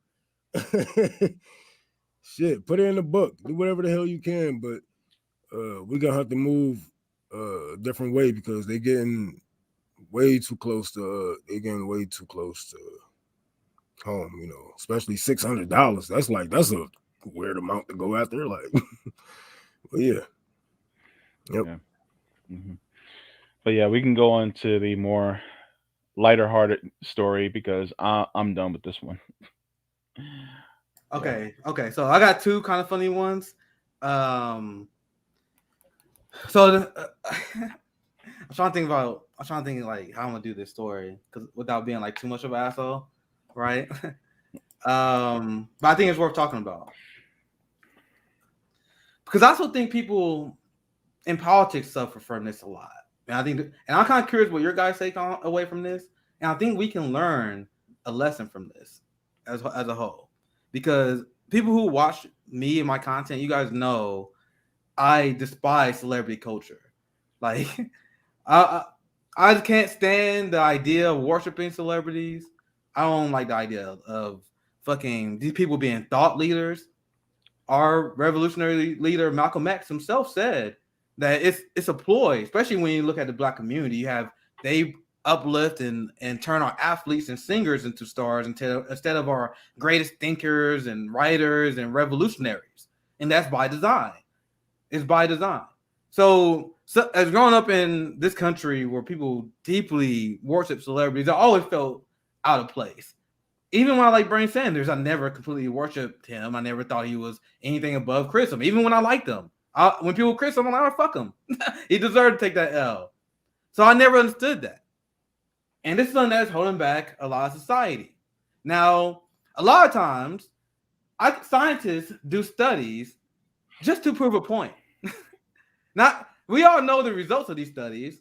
Shit, put it in the book. Do whatever the hell you can, but we're gonna have to move a different way because they're getting way too close to home, especially $600. That's a weird amount to go after. But yeah. Yep. Yeah. Mm-hmm. But yeah, we can go on to the more lighter-hearted story because I'm done with this one. Okay. So I got two kind of funny ones. I'm trying to think like how I'm gonna do this story because without being like too much of an asshole, right? But I think it's worth talking about because I also think people in politics suffer from this a lot. And I think, and I'm kind of curious what your guys take on away from this. And I think we can learn a lesson from this as a whole, because people who watch me and my content, you guys know I despise celebrity culture. Like, I can't stand the idea of worshiping celebrities. I don't like the idea of fucking these people being thought leaders. Our revolutionary leader Malcolm X himself said that it's a ploy, especially when you look at the Black community. They uplift and turn our athletes and singers into stars instead of our greatest thinkers and writers and revolutionaries, and that's by design. It's by design. So as growing up in this country where people deeply worship celebrities, I always felt out of place. Even when I like Bernie Sanders, I never completely worshipped him. I never thought he was anything above criticism. Even when I liked him, when people criticize him, I'm like, fuck him. He deserved to take that L. So I never understood that. And this is something that's holding back a lot of society. Now, a lot of times, scientists do studies just to prove a point. We all know the results of these studies,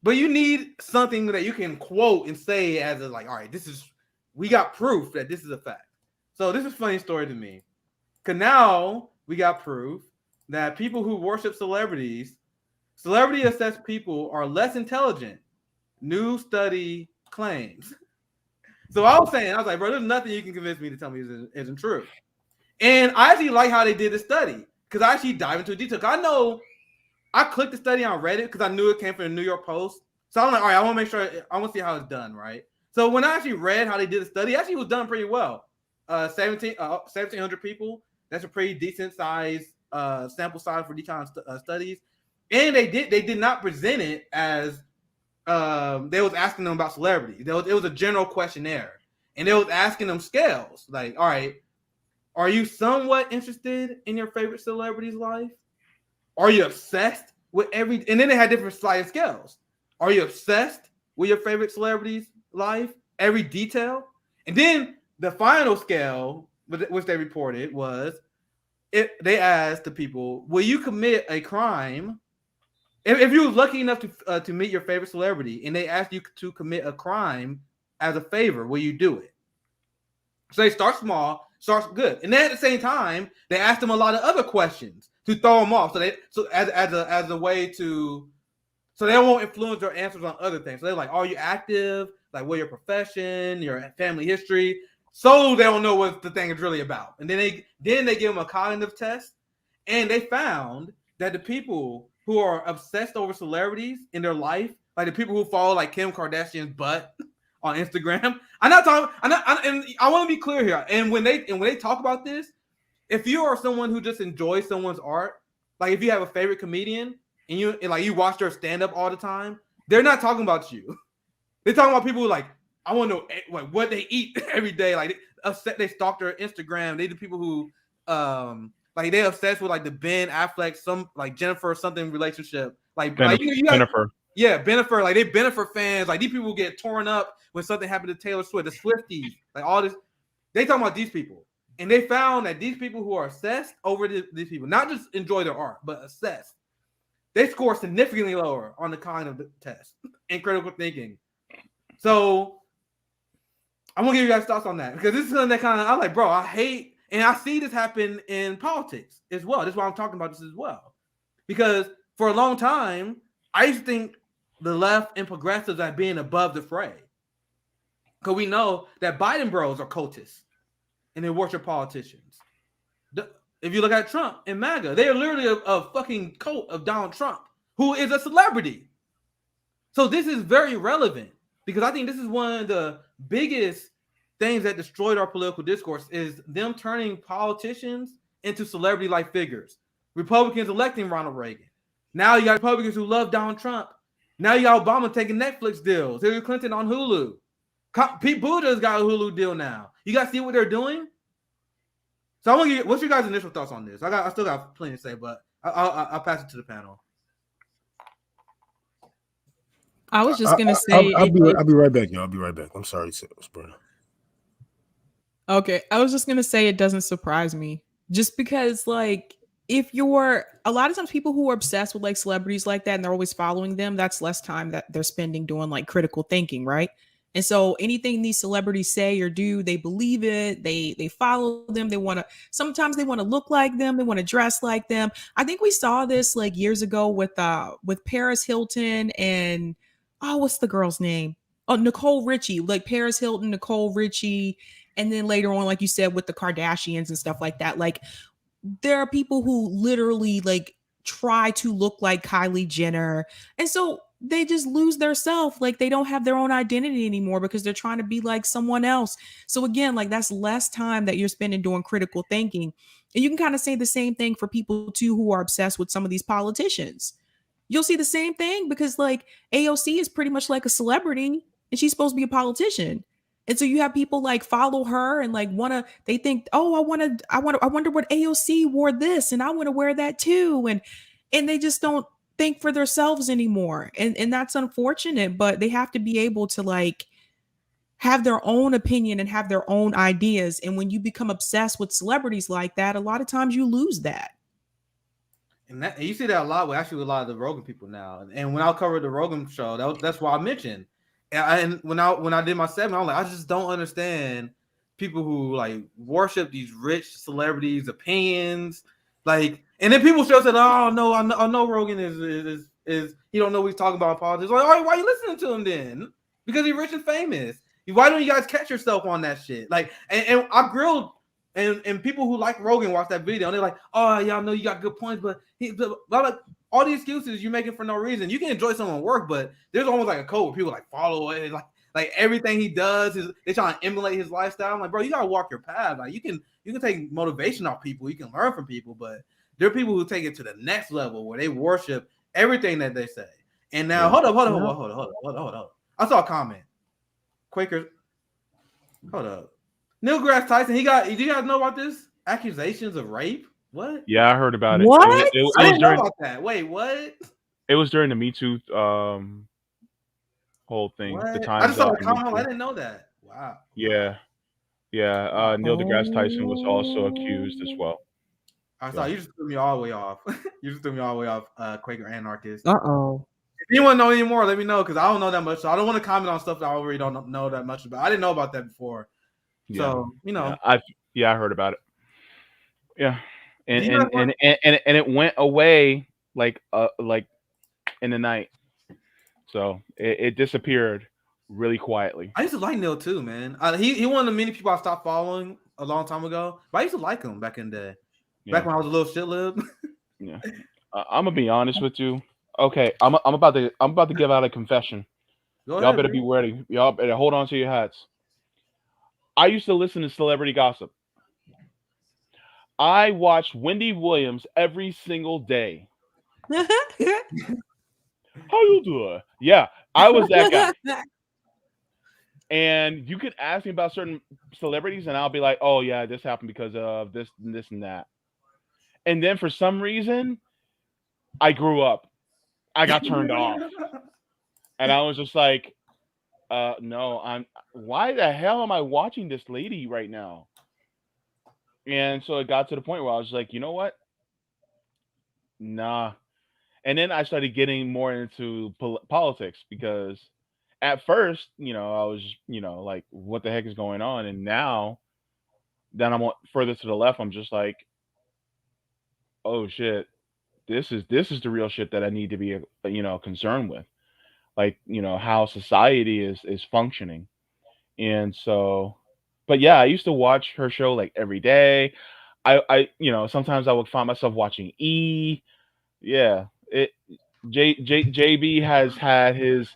but you need something that you can quote and say as a like, all right, we got proof that this is a fact. So this is a funny story to me. Because now we got proof that people who worship celebrity assessed people are less intelligent. New study claims. So I was like, bro, there's nothing you can convince me to tell me isn't true. And I actually like how they did the study because I actually dive into detail. I know I clicked the study on Reddit because I knew it came from the New York Post. So I'm like, all right, I want to make sure, I want to see how it's done, right? So when I actually read how they did the study, it actually was done pretty well. 1,700 people. That's a pretty decent size sample size for these kind of studies. And they did not present it as they was asking them about celebrities. It was a general questionnaire. And they was asking them scales. Like, all right, are you somewhat interested in your favorite celebrity's life? Are you obsessed with and then they had different sliding scales. Are you obsessed with your favorite celebrity's life? Every detail? And then the final scale, which they reported, was they asked the people, will you commit a crime? If you were lucky enough to meet your favorite celebrity and they asked you to commit a crime as a favor, will you do it? So they start small, starts good. And then at the same time, they asked them a lot of other questions to throw them off. So as a way to, so they won't influence their answers on other things. So they're like, are you active? Like, what your profession, your family history? So they don't know what the thing is really about. And then they give them a cognitive test, and they found that the people who are obsessed over celebrities in their life, like the people who follow like Kim Kardashian's butt on Instagram. And I want to be clear here. And when they talk about this, if you are someone who just enjoys someone's art, like if you have a favorite comedian and you watch their stand-up all the time, they're not talking about you. They're talking about people who like, I want to know like what they eat every day. Like they stalk their Instagram. They the people who like they're obsessed with like the Ben Affleck, some like Jennifer something relationship. Like Jennifer. Yeah, Bennifer. Like they Bennifer fans. Like these people get torn up when something happened to Taylor Swift, the Swifties, like all this. They talking about these people. And they found that these people who are obsessed over these people, not just enjoy their art, but obsessed, they score significantly lower on the cognitive test and critical thinking. So I'm gonna give you guys thoughts on that because this is something that kind of I'm like, bro, I hate, and I see this happen in politics as well. That's why I'm talking about this as well. Because for a long time, I used to think the left and progressives are being above the fray. Because we know that Biden bros are cultists and they worship politicians. If you look at Trump and MAGA, they are literally a fucking cult of Donald Trump, who is a celebrity. So this is very relevant because I think this is one of the biggest things that destroyed our political discourse is them turning politicians into celebrity-like figures. Republicans electing Ronald Reagan. Now you got Republicans who love Donald Trump. Now you got Obama taking Netflix deals. Hillary Clinton on Hulu. Pete Buttigieg's got a Hulu deal now. You guys see what they're doing? So I want to get, what's your guys' initial thoughts on this? I still got plenty to say, but I'll pass it to the panel. I was just gonna say I'll be right back, y'all. I'll be right back. I'm sorry, Spurna. Okay, I was just gonna say it doesn't surprise me, just because like if you're a lot of times people who are obsessed with like celebrities like that and they're always following them, that's less time that they're spending doing like critical thinking, right? And so anything these celebrities say or do, they believe it, they follow them, they want to sometimes they want to look like them, they want to dress like them. I think we saw this like years ago with Paris Hilton and oh, what's the girl's name? Oh, Nicole Richie, like Paris Hilton, Nicole Richie, and then later on, like you said, with the Kardashians and stuff like that. Like there are people who literally like try to look like Kylie Jenner. And so they just lose their self. Like they don't have their own identity anymore because they're trying to be like someone else. So again, like that's less time that you're spending doing critical thinking. And you can kind of say the same thing for people too who are obsessed with some of these politicians. You'll see the same thing because like AOC is pretty much like a celebrity and she's supposed to be a politician. And so you have people like follow her and like they think, oh, I wonder what AOC wore this and I want to wear that too. And they just don't think for themselves anymore. And that's unfortunate, but they have to be able to like have their own opinion and have their own ideas. And when you become obsessed with celebrities like that, a lot of times you lose that. And you see that a lot with a lot of the Rogan people now. And when I covered the Rogan show, that's why I mentioned. And when I did my segment, I'm like, I just don't understand people who like worship these rich celebrities' opinions. Like, and then people still said, "Oh no, I know Rogan is he don't know what he's talking about in politics." Like, all right, why are you listening to him then? Because he's rich and famous. Why don't you guys catch yourself on that shit? Like, and I grilled and people who like Rogan watch that video and they're like, "Oh yeah, I know you got good points, but like all the excuses you're making for no reason. You can enjoy someone's work, but there's almost like a code where people like follow it, like everything he does is they trying to emulate his lifestyle. I'm like, bro, you gotta walk your path. Like you can take motivation off people, you can learn from people, but there are people who take it to the next level where they worship everything that they say. And now, hold up. I saw a comment. Quakers, hold up. Neil deGrasse Tyson, do you guys know about this? Accusations of rape? What? Yeah, I heard about it. What? I didn't know about that. Wait, what? It was during the Me Too whole thing. What? The time I just saw the comment. I didn't know that. Wow. Yeah. Neil deGrasse Tyson was also accused as well. I saw you just threw me all the way off. Quaker anarchist. Uh-oh. If anyone know anymore, let me know because I don't know that much. So I don't want to comment on stuff that I already don't know that much about. I didn't know about that before. Yeah. So I heard about it. Yeah. And it went away like in the night. So it disappeared really quietly. I used to like Neil too, man. He one of the many people I stopped following a long time ago. But I used to like him back in the day. Back when I was a little shit lib. Yeah. I'm gonna be honest with you. Okay, I'm about to give out a confession. Y'all better be ready. Y'all better hold on to your hats. I used to listen to celebrity gossip. I watched Wendy Williams every single day. How you doing? Yeah, I was that guy. And you could ask me about certain celebrities, and I'll be like, "Oh yeah, this happened because of this, and that." And then for some reason, I grew up. I got turned off, and I was just like, "No, why the hell am I watching this lady right now?" And so it got to the point where I was like, "You know what? Nah." And then I started getting more into politics because at first, I was, like, what the heck is going on? And now that I'm further to the left, I'm just like, oh shit, this is the real shit that I need to be, concerned with, like, how society is functioning. And so, but yeah, I used to watch her show like every day. I sometimes I would find myself watching E. Yeah, JB has had his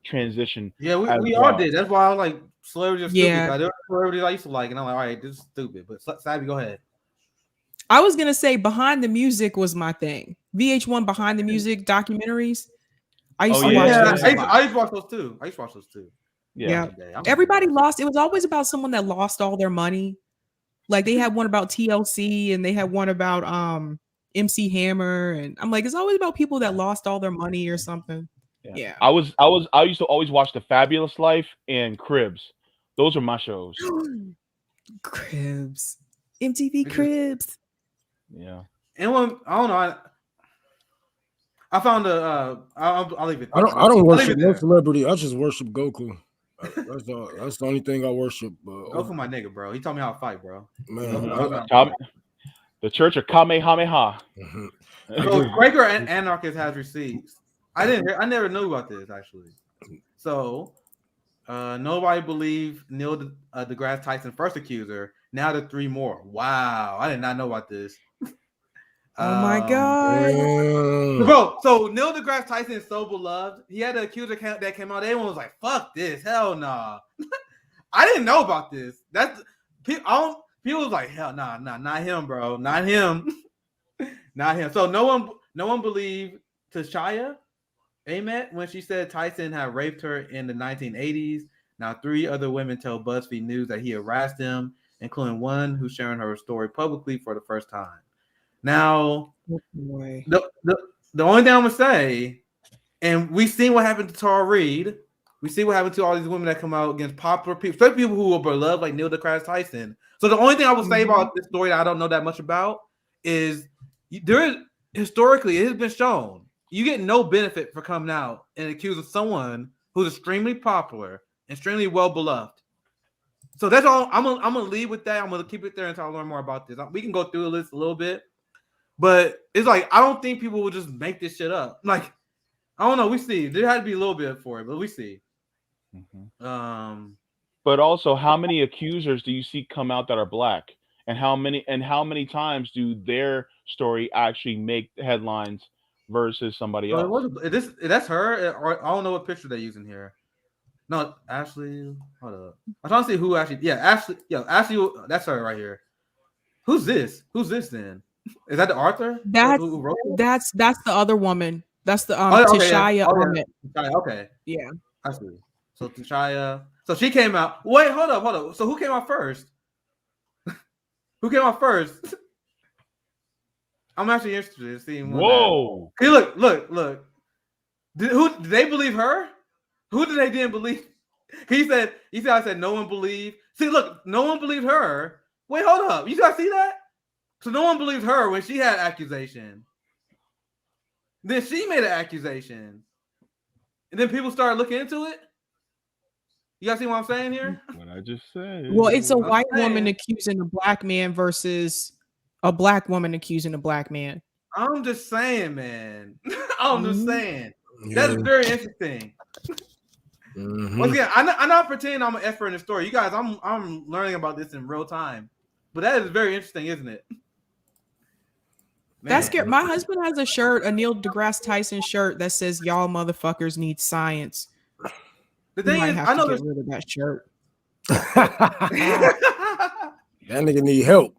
transition. Yeah, we all did. That's why I was like, celebrities are stupid. Like, there were celebrities I used to like, and I'm like, all right, this is stupid. But Savvy, go ahead. I was gonna say Behind the Music was my thing. VH1 Behind the Music documentaries. I used to watch those. I used to watch those too. Yeah. Everybody lost. It was always about someone that lost all their money. Like they had one about TLC and they had one about MC Hammer, and I'm like, it's always about people that lost all their money or something. Yeah. I used to always watch The Fabulous Life and Cribs. Those are my shows. Cribs. MTV Cribs. Yeah. Anyone? I don't know. I found a. I'll leave it. I don't worship no celebrity. I just worship Goku. That's the only thing I worship. Goku, my nigga, bro. He taught me how to fight, bro. Man, the Church of Kamehameha. So Quaker and Anarchist has receipts. I never knew about this actually. So nobody believed Neil deGrasse Tyson first accuser. Now the 3 more. Wow, I did not know about this. Oh my god, bro! So Neil deGrasse Tyson is so beloved. He had an accuser that came out. Everyone was like, "Fuck this, hell nah." I didn't know about this. People was like, "Hell nah, not him, bro, not him, not him." So no one believed Tashaya Ahmed when she said Tyson had raped her in the 1980s. Now 3 other women tell BuzzFeed News that he harassed them, including one who's sharing her story publicly for the first time. Now, the only thing I'm gonna say, and we seen what happened to Tara Reid. We see what happened to all these women that come out against popular people, especially people who are beloved like Neil deGrasse Tyson. So the only thing I will say about this story that I don't know that much about is historically it has been shown you get no benefit for coming out and accusing someone who's extremely popular, extremely well beloved. So that's all. I'm gonna leave with that. I'm gonna keep it there until I learn more about this. We can go through the list a little bit. But it's like I don't think people will just make this shit up. Like I don't know. We see there had to be a little bit for it, but we see. But also, how many accusers do you see come out that are black, and how many times do their story actually make headlines versus somebody else? That's her, or I don't know what picture they're using here. No, Ashley. Hold up. I'm trying to see who actually. Yeah, Ashley. Yeah, Ashley. That's her right here. Who's this? Who's this then? Is that the author? That's the other woman. That's the Tashaya Ahmed. Okay. Yeah. I see. So Tashaya. So she came out. Wait, hold up. So who came out first? Who came out first? I'm actually interested in seeing. Whoa. Hey, look. Did they believe her? Who did they didn't believe? He said I said no one believed. See, look, no one believed her. Wait, hold up. You guys see that? So no one believed her when she had accusation. Then she made an accusation. And then people started looking into it. You guys see what I'm saying here? What I just said. Well, it's a white woman accusing a black man versus a black woman accusing a black man. I'm just saying, man. I'm just saying. That's very interesting. Once again, I'm not pretending I'm an expert in the story. You guys, I'm learning about this in real time. But that is very interesting, isn't it? That's scary. My husband has a shirt, a Neil deGrasse Tyson shirt that says "Y'all motherfuckers need science." The thing is, I know get rid of that shirt. That nigga need help.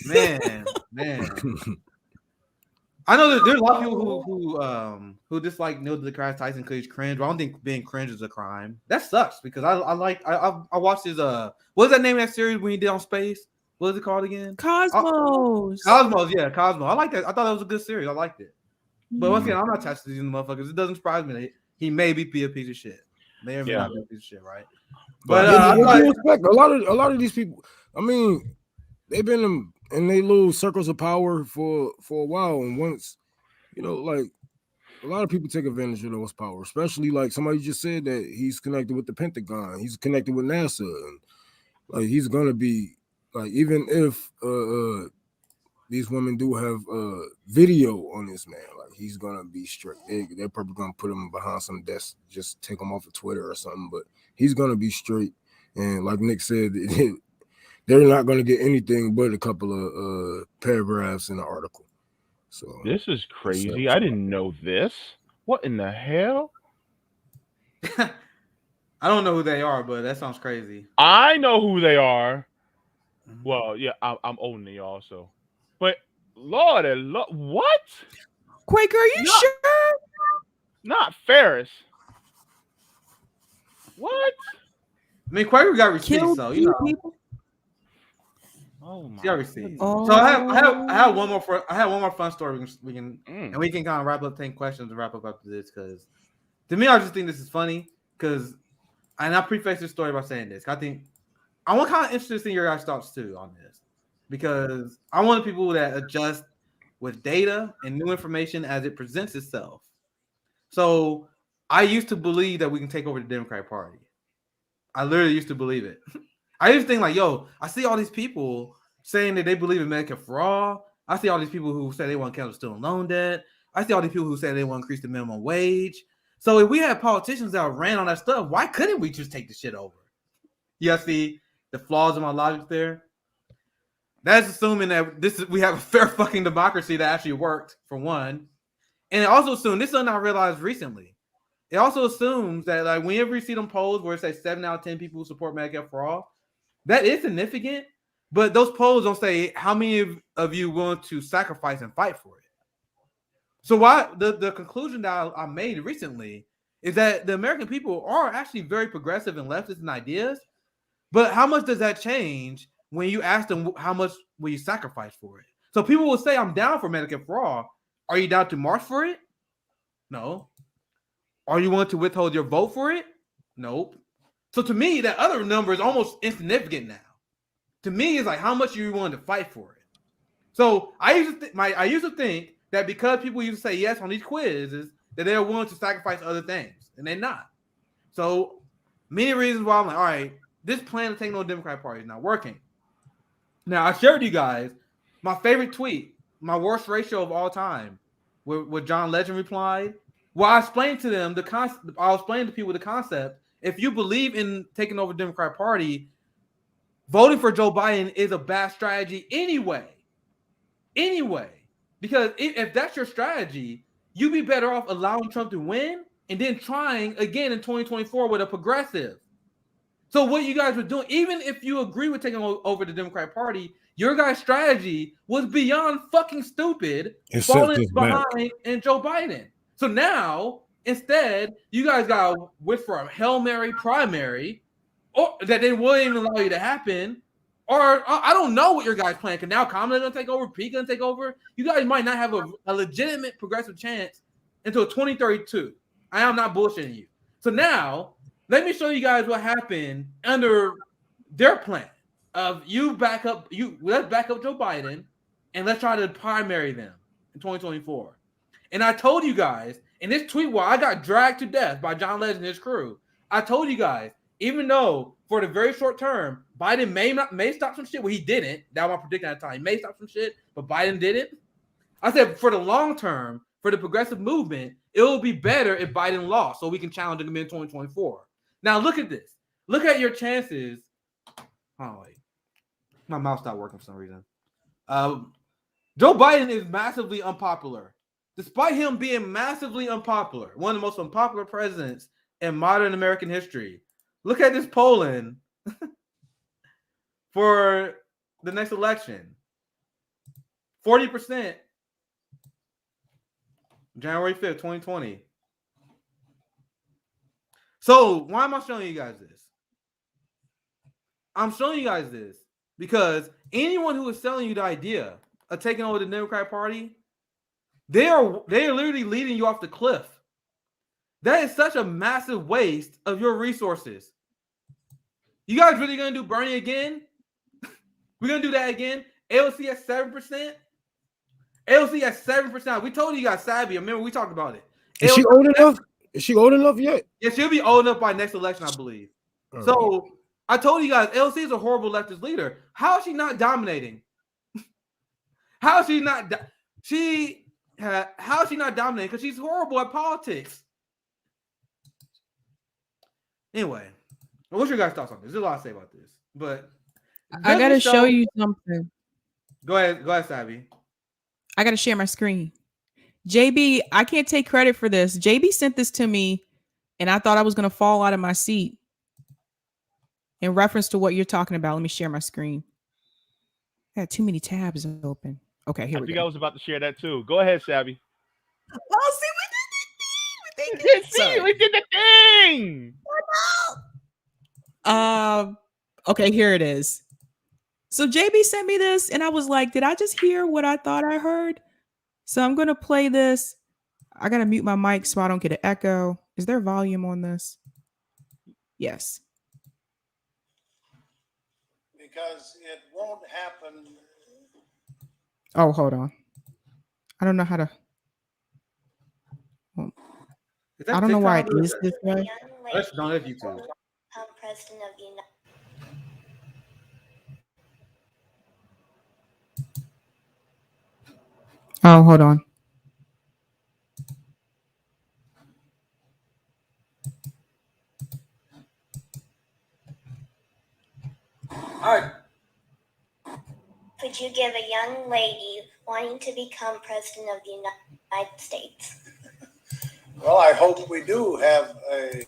Man. I know that there's a lot of people who dislike Neil deGrasse Tyson because he's cringe. But I don't think being cringe is a crime. That sucks because I watched his what's that name of that series when he did on space? What is it called again? Cosmos. Cosmos. I like that. I thought that was a good series. I liked it. But once again, I'm not attached to these motherfuckers. It doesn't surprise me that he may be a piece of shit. May or may not be a piece of shit, right? But respect a lot of these people. I mean, they've been in their little circles of power for a while, and once like a lot of people take advantage of those power, especially like somebody just said that he's connected with the Pentagon, he's connected with NASA, and like he's gonna be like, even if these women do have video on this man, like he's gonna be strict. They're probably gonna put him behind some desk, just take him off of Twitter or something, but he's gonna be straight. And like Nick said, they're not gonna get anything but a couple of paragraphs in the article. So this is crazy. I didn't know this. What in the hell? I don't know who they are, but that sounds crazy. I know who they are. Well, yeah, I'm older than y'all, so. But Lord, what? Quaker, are you sure? Not Ferris. What? I mean, Quaker got receipts, so you know. People? Oh my! She got receipts. So I have one more. I have one more fun story we can and we can kind of wrap up 10 questions and wrap up after this because To me, I just think this is funny because, and I preface this story by saying this. I think I want kind of interested in your guys' thoughts too on this, because I want people that adjust with data and new information as it presents itself. So I used to believe that we can take over the Democratic Party. I literally used to believe it. I used to think like, yo, I see all these people saying that they believe in Medicare for all. I see all these people who say they want to cancel student loan debt. I see all these people who say they want to increase the minimum wage. So if we had politicians that ran on that stuff, why couldn't we just take the shit over? You see the flaws in my logic there? That's assuming that we have a fair fucking democracy that actually worked, for one. And it also assumes, this is something I realized recently. It also assumes that like whenever you see them polls where it says 7 out of 10 people who support Medicare for all, that is significant, but those polls don't say how many of you willing to sacrifice and fight for it. So why the conclusion that I made recently is that the American people are actually very progressive and leftist in ideas, but how much does that change when you ask them how much will you sacrifice for it? So people will say, I'm down for Medicare for all. Are you down to march for it? No. Are you willing to withhold your vote for it? Nope. So to me, that other number is almost insignificant now. To me, it's like how much are you willing to fight for it? So I used to think that because people used to say yes on these quizzes, that they're willing to sacrifice other things, and they're not. So many reasons why I'm like, all right, this plan to take no Democratic Party is not working. Now I shared you guys my favorite tweet, my worst ratio of all time, where John Legend replied. Well, I explained to them I'll explain to people the concept. If you believe in taking over the Democratic Party, voting for Joe Biden is a bad strategy anyway. Because if that's your strategy, you'd be better off allowing Trump to win and then trying again in 2024 with a progressive. So what you guys were doing, even if you agree with taking over the Democratic Party, your guys' strategy was beyond fucking stupid, falling behind in Joe Biden. So now, instead, you guys got to wait for a Hail Mary primary, or that they won't even allow you to happen. Or I don't know what your guys' plan. Because now Kamala going to take over, Pete going to take over. You guys might not have a legitimate progressive chance until 2032. I am not bullshitting you. So now, let me show you guys what happened under their plan of let's back up Joe Biden and let's try to primary them in 2024. And I told you guys in this tweet where I got dragged to death by John Legend and his crew, I told you guys, even though for the very short term, Biden may stop some shit. Well, he didn't. That was my prediction at the time. He may stop some shit, but Biden didn't. I said for the long term, for the progressive movement, it will be better if Biden lost so we can challenge him in 2024. Now look at this. Look at your chances. Oh, wait. My mouse stopped working for some reason. Joe Biden is massively unpopular. Despite him being massively unpopular, one of the most unpopular presidents in modern American history. Look at this polling for the next election. 40%. January 5th, 2020. So why am I showing you guys this? I'm showing you guys this because anyone who is selling you the idea of taking over the Democratic Party, they are literally leading you off the cliff. That is such a massive waste of your resources. You guys really gonna do Bernie again? We're gonna do that again. AOC at 7%. AOC at 7%. We told you guys Savvy. Remember we talked about it. Is she old enough? Is she old enough yet? Yeah, she'll be old enough by next election, I believe. So I told you guys, AOC is a horrible leftist leader. How is she not dominating? How is she not? How is she not dominating? Because she's horrible at politics. Anyway, what's your guys' thoughts on this? There's a lot to say about this, but I gotta show you something. Go ahead, Savvy. I gotta share my screen. JB, I can't take credit for this. JB sent this to me, and I thought I was gonna fall out of my seat. In reference to what you're talking about, let me share my screen. I had too many tabs open. Okay, here we go. I think I was about to share that too. Go ahead, Savvy. Oh, see, we did the thing. We did the thing. Okay, here it is. So JB sent me this, and I was like, did I just hear what I thought I heard? So I'm gonna play this. I gotta mute my mic so I don't get an echo. Is there volume on this? Yes. Because it won't happen. Oh, hold on. I don't know how to. Well, I don't know why it is this way. That's not if you too. President of the United. Oh, hold on. All right. Could you give a young lady wanting to become president of the United States? Well, I hope we do have a.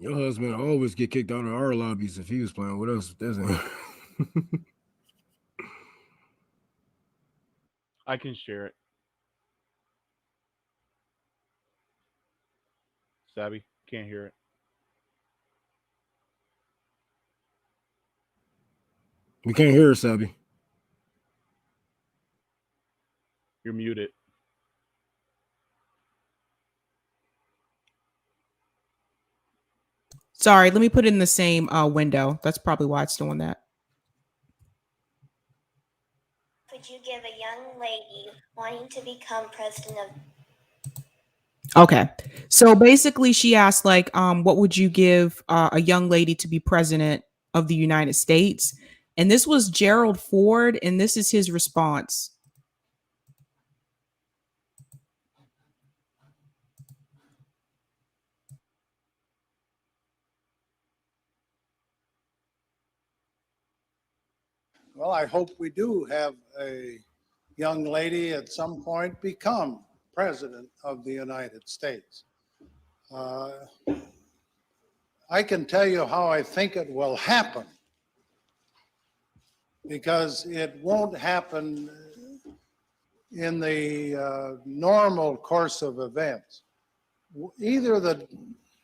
Your husband always get kicked out of our lobbies if he was playing with us, doesn't he? I can share it. Sabby, can't hear it. We can't hear her, Sabby. You're muted. Sorry, let me put it in the same window. That's probably why it's doing that. Could you give a young lady wanting to become president of? Okay, so basically, she asked like, what would you give a young lady to be president of the United States? And this was Gerald Ford, and this is his response. Well, I hope we do have a young lady at some point become president of the United States. I can tell you how I think it will happen, because it won't happen in the normal course of events. Either the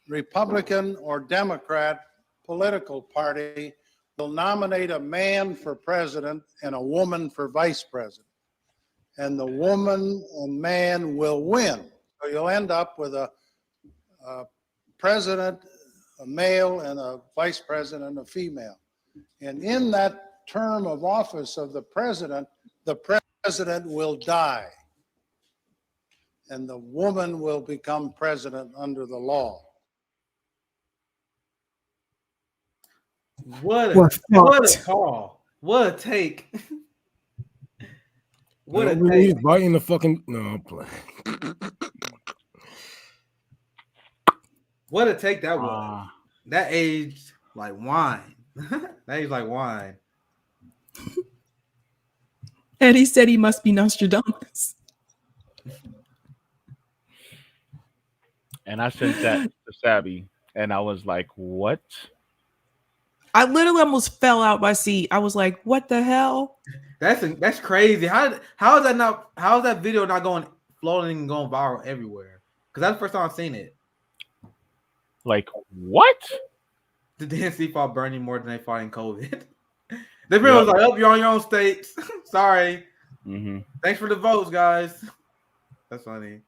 Republican or Democrat political party will nominate a man for president and a woman for vice president. And the woman and man will win. So you'll end up with a president, a male, and a vice president, a female. And in that term of office of the president will die. And the woman will become president under the law. What a call. What a take. What a take. He's biting the fucking no, I'm playing. What a take that was. That aged like wine. That aged like wine. And he said he must be Nostradamus. And I sent that to Sabby, and I was like, what? I literally almost fell out my seat. I was like, what the hell? That's crazy. How is that video not going floating and going viral everywhere? Because that's the first time I've seen it. Like, what? The DNC fought Bernie more than they fought in COVID. The video was like, oh, you're on your own states. Sorry. Mm-hmm. Thanks for the votes, guys. That's funny.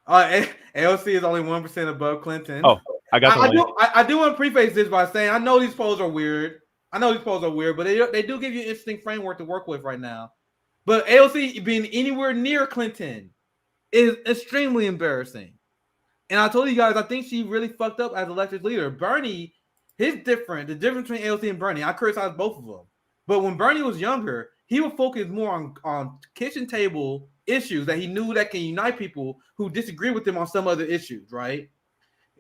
AOC is only 1% above Clinton. Oh, I do want to preface this by saying I know these polls are weird. But they do give you an interesting framework to work with right now. But AOC being anywhere near Clinton is extremely embarrassing. And I told you guys, I think she really fucked up as a leftist leader. Bernie, the difference between AOC and Bernie, I criticize both of them. But when Bernie was younger, he would focus more on kitchen table issues that he knew that can unite people who disagree with him on some other issues, right?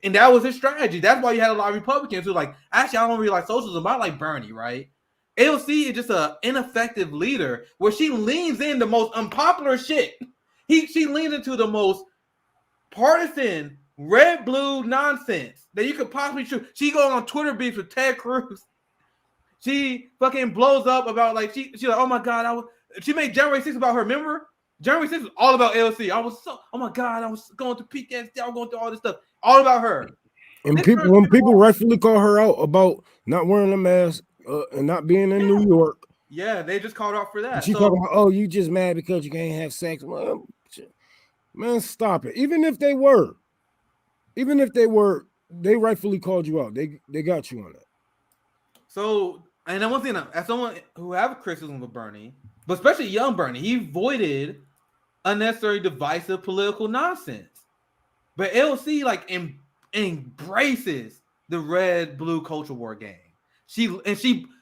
And that was his strategy. That's why you had a lot of Republicans who like, actually, I don't really like socialism. I like Bernie, right? AOC is just an ineffective leader where she leans in the most unpopular shit. She leans into the most partisan, red-blue nonsense that you could possibly choose. She goes on Twitter beefs with Ted Cruz. She fucking blows up about like, she's like, oh my God, she made January 6th about her. Remember? January 6th was all about AOC. I was so, oh my God, I was going to PTSD. I was going through all this stuff. All about her. And when people rightfully call her out about not wearing a mask and not being in New York. Yeah, they just called her out for that. She talking about, oh, you just mad because you can't have sex. Well, man, stop it. Even if they were, they rightfully called you out. They got you on that. So, and then one thing, as someone who have a criticism with Bernie, but especially young Bernie, he avoided unnecessary divisive political nonsense. But AOC like embraces the red-blue culture war game. She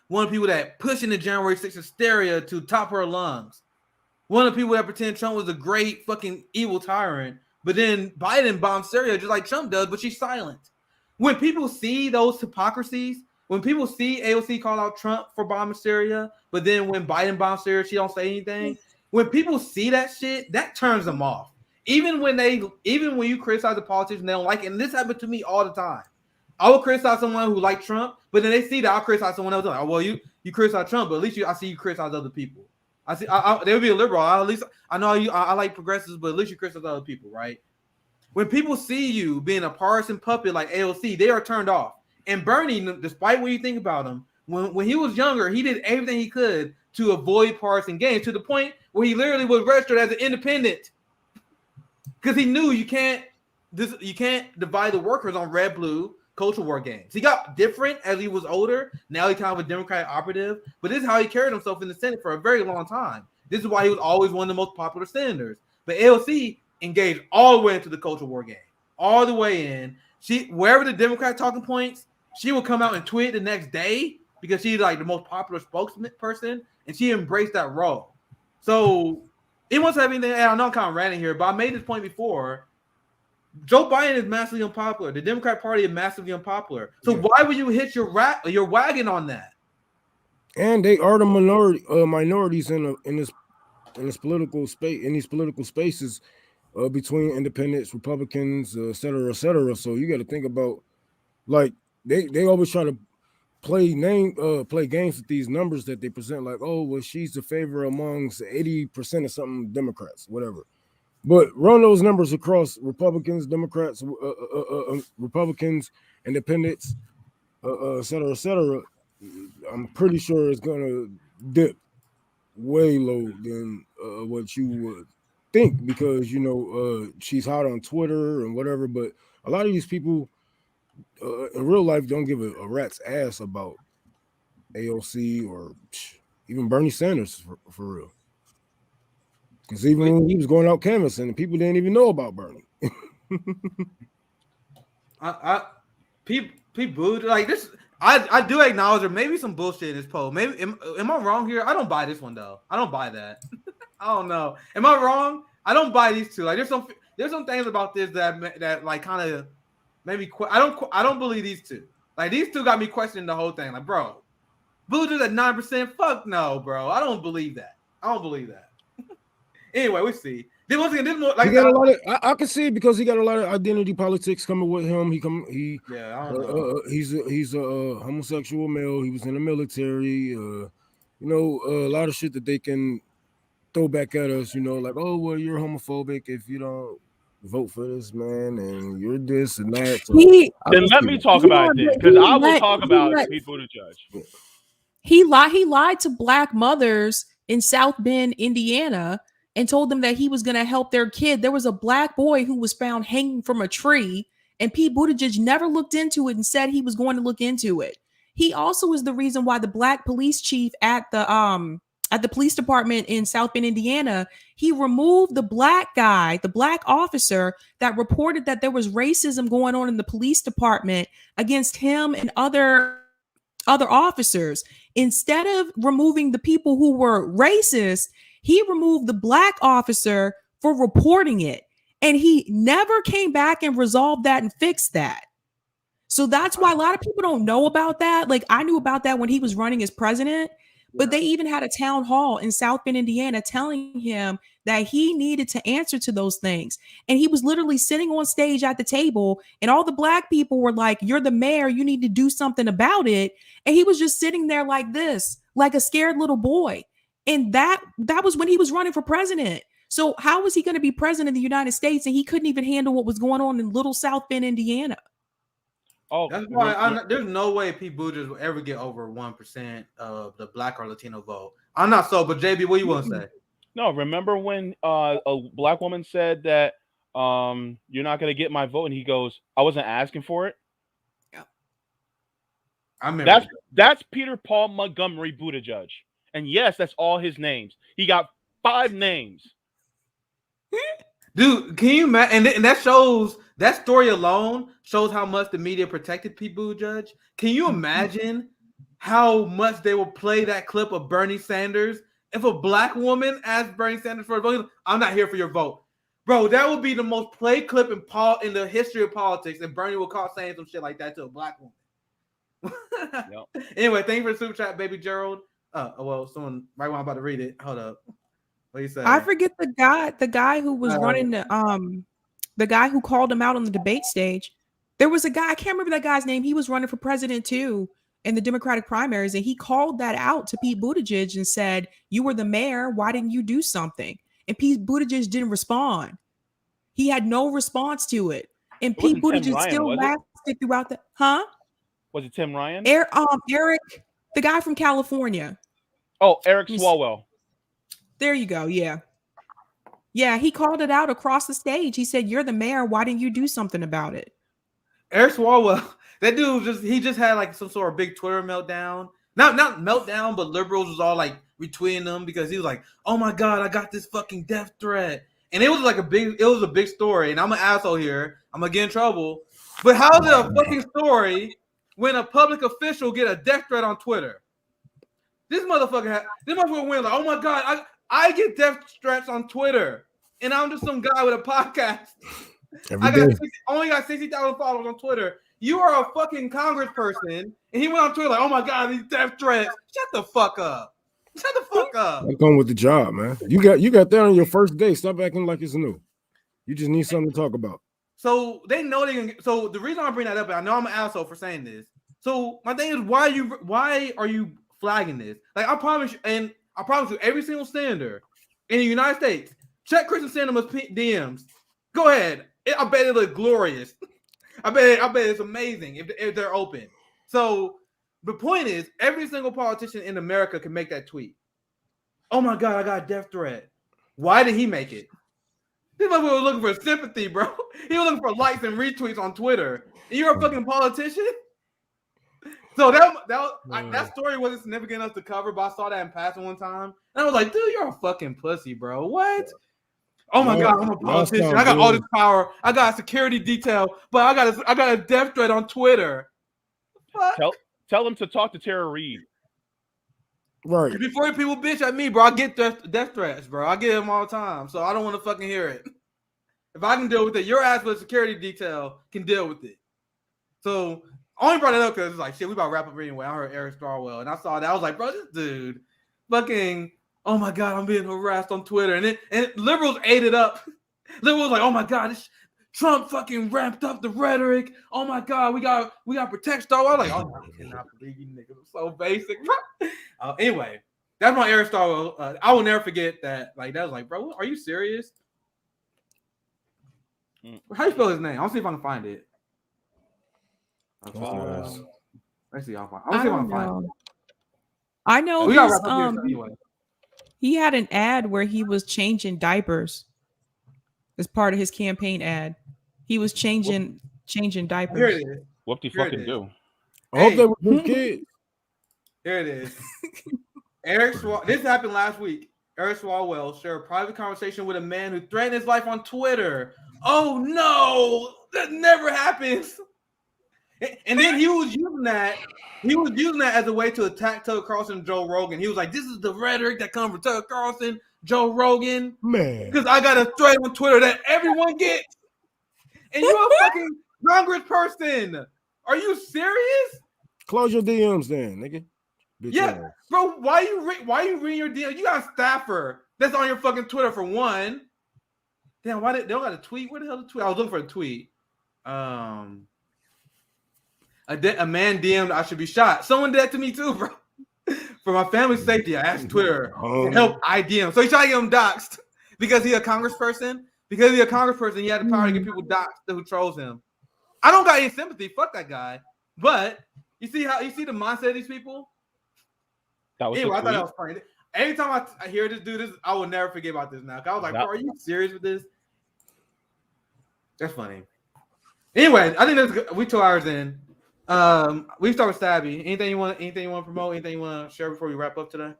one of the people that pushing the January 6th hysteria to top her lungs. One of the people that pretend Trump was a great fucking evil tyrant, but then Biden bombs Syria just like Trump does, but she's silent. When people see those hypocrisies, when people see AOC call out Trump for bombing Syria, but then when Biden bombs Syria, she don't say anything. When people see that shit, that turns them off. Even when you criticize a politician, they don't like it. And this happened to me all the time. I will criticize someone who liked Trump, but then they see that I'll criticize someone else. Like, oh, well, you criticize Trump, but at least I see you criticize other people. They would be a liberal. At least I know I like progressives, but at least you criticize other people, right? When people see you being a partisan puppet like AOC, they are turned off. And Bernie, despite what you think about him, when he was younger, he did everything he could to avoid partisan games to the point where he literally was registered as an independent because he knew you can't divide the workers on red-blue culture war games. He got different as he was older. Now he's kind of a Democratic operative, but this is how he carried himself in the Senate for a very long time. This is why he was always one of the most popular senators. But AOC engaged all the way into the culture war game, all the way in. Wherever the Democrat talking points, she will come out and tweet the next day because she's like the most popular spokesperson, and she embraced that role. So it wants to have anything. I know I'm kind of ranting here, but I made this point before. Joe Biden is massively unpopular. The Democrat Party is massively unpopular. So why would you hit your wagon on that? And they are the minorities in this political space, in these political spaces between independents, Republicans, et cetera, et cetera. So you got to think about, like, they always try to play games with these numbers that they present, like, oh, well, she's the favorite amongst 80% of something Democrats, whatever. But run those numbers across Republicans, Democrats, Republicans, independents, et cetera, et cetera. I'm pretty sure it's going to dip way low than what you would think because, she's hot on Twitter and whatever. But a lot of these people in real life don't give a rat's ass about AOC or even Bernie Sanders for real. Because even when he was going out canvassing, people didn't even know about Bernie. People like this. I do acknowledge there may be some bullshit in this poll. Maybe am I wrong here? I don't buy this one though. I don't buy that. I don't know. Am I wrong? I don't buy these two. Like there's some things about this that like kind of maybe I don't believe these two. Like these two got me questioning the whole thing. Like, bro, Buttigieg at 9%. Fuck no, bro. I don't believe that. Anyway, we see. Then once again, this more like he got a lot of. I can see it because he got a lot of identity politics coming with him. He's a homosexual male. He was in the military. A lot of shit that they can throw back at us. Like, oh well, you're homophobic if you don't vote for this man, and you're this and that. So then let me talk about this because I will talk about people to judge. He lied to Black mothers in South Bend, Indiana, and told them that he was going to help their kid. There was a Black boy who was found hanging from a tree, and Pete Buttigieg never looked into it and said he was going to look into it. He also is the reason why the Black police chief at the police department in South Bend, Indiana, he removed the Black guy, the Black officer that reported that there was racism going on in the police department against him and other officers. Instead of removing the people who were racist, he removed the Black officer for reporting it. And he never came back and resolved that and fixed that. So that's why a lot of people don't know about that. Like I knew about that when he was running as president, but they even had a town hall in South Bend, Indiana, telling him that he needed to answer to those things. And he was literally sitting on stage at the table and all the Black people were like, you're the mayor, you need to do something about it. And he was just sitting there like this, like a scared little boy. And that was when he was running for president. So how was he going to be president of the United States and he couldn't even handle what was going on in Little South Bend, Indiana? Oh, that's why there's no way Pete Buttigieg will ever get over 1% of the Black or Latino vote. I'm not so, but JB, what you want to say? No, remember when a black woman said that you're not going to get my vote, and he goes, "I wasn't asking for it." Yeah, I remember. That's Peter Paul Montgomery Buttigieg, and yes, that's all his names. He got 5 names. Dude, can you imagine? And that shows, that story alone shows how much the media protected Pete Buttigieg. Can you imagine how much they will play that clip of Bernie Sanders? If a black woman asked Bernie Sanders for a vote, I'm not here for your vote. Bro, that would be the most played clip in the history of politics, and Bernie will call saying some shit like that to a black woman. Yep. Anyway, thank you for the super chat, baby Gerald. Well, someone right when I'm about to read it. Hold up. What do you say? I forget the guy who was running the guy who called him out on the debate stage. There was a guy, I can't remember that guy's name. He was running for president too in the Democratic primaries, and he called that out to Pete Buttigieg and said, "You were the mayor. Why didn't you do something?" And Pete Buttigieg didn't respond. He had no response to it. And Pete Buttigieg still lasted throughout the Was it Tim Ryan? Eric, the guy from California. Oh, Eric Swalwell. There you go. Yeah. Yeah, he called it out across the stage. He said, "You're the mayor. Why didn't you do something about it?" Eric Swalwell, that dude just had like some sort of big Twitter meltdown. Not meltdown, but liberals was all like retweeting him because he was like, "Oh my God, I got this fucking death threat." And it was like a big story. And I'm an asshole here. I'm gonna get in trouble. But how is it a fucking story when a public official get a death threat on Twitter? This motherfucker went like, "Oh my God, I get death threats on Twitter, and I'm just some guy with a podcast. Only got 60,000 followers on Twitter. You are a fucking congressperson." And he went on Twitter like, "Oh my God, these death threats." Shut the fuck up. Shut the fuck up. I'm going with the job, man. You got that on your first day. Stop acting like it's new. You just need something to talk about. So they know they can. So the reason I bring that up, and I know I'm an asshole for saying this. So my thing is, why are you flagging this? Like I promise you, every single senator in the United States, check Kristen Sinema's DMs. Go ahead. I bet it looks glorious. I bet it's amazing if they're open. So the point is, every single politician in America can make that tweet. "Oh my God, I got a death threat." Why did he make it? This motherfucker was looking for sympathy, bro. He was looking for likes and retweets on Twitter. And you're a fucking politician? So that story wasn't significant enough to cover, but I saw that in passing one time. And I was like, "Dude, you're a fucking pussy, bro. What? Oh my God, I'm a politician. I got all this power. I got a security detail, but I got a death threat on Twitter." What? Tell them to talk to Tara Reid. Right. Before people bitch at me, bro, I get death threats, bro. I get them all the time, so I don't want to fucking hear it. If I can deal with it, your ass with a security detail can deal with it. So I only brought it up because it's like, shit, we about to wrap up anyway. I heard Eric Starwell, and I saw that. I was like, bro, this dude, fucking, oh my God, I'm being harassed on Twitter. And liberals ate it up. Liberals like, "Oh my God, Trump fucking ramped up the rhetoric. Oh my God, we got to protect Starwell." Like, "Oh, I cannot believe you niggas are so basic." Anyway, that's my Eric Starwell. I will never forget that. Like, that was like, bro, are you serious? How you spell his name? I'll see if I can find it. Let's see if I can find it. I know he had an ad where he was changing diapers as part of his campaign ad. He was changing diapers. Here it is. What do you fucking do? I hope they were good kids. Here it is. This happened last week. Eric Swalwell shared a private conversation with a man who threatened his life on Twitter. Oh no, that never happens. And then he was using that as a way to attack Tucker Carlson and Joe Rogan. He was like, "This is the rhetoric that comes from Tucker Carlson, Joe Rogan, man, because I got a threat on Twitter that everyone gets, and you're a fucking congressperson. Are you serious? Close your DMs then, nigga." Bitch Yeah, ass. bro. Why you reading your DM? You got a staffer that's on your fucking Twitter for one. Damn, why they don't got a tweet? Where the hell the tweet? I was looking for a tweet. A man DM'd, "I should be shot." Someone did that to me too, bro. For my family's safety, I asked Twitter to help ID him. So he's trying to get him doxxed. because he's a congressperson. Because he's a congressperson, he had the power to get people doxxed who trolls him. I don't got any sympathy. Fuck that guy. But you see the mindset of these people? That was anyway, I tweet. thought that was funny. Every time I hear this do this, I will never forget about this now. I was like, bro, are you serious with this? That's funny. Anyway, I think that's good. We 2 hours in. We start with Stabby. Anything you want to promote? Anything you want to share before we wrap up today?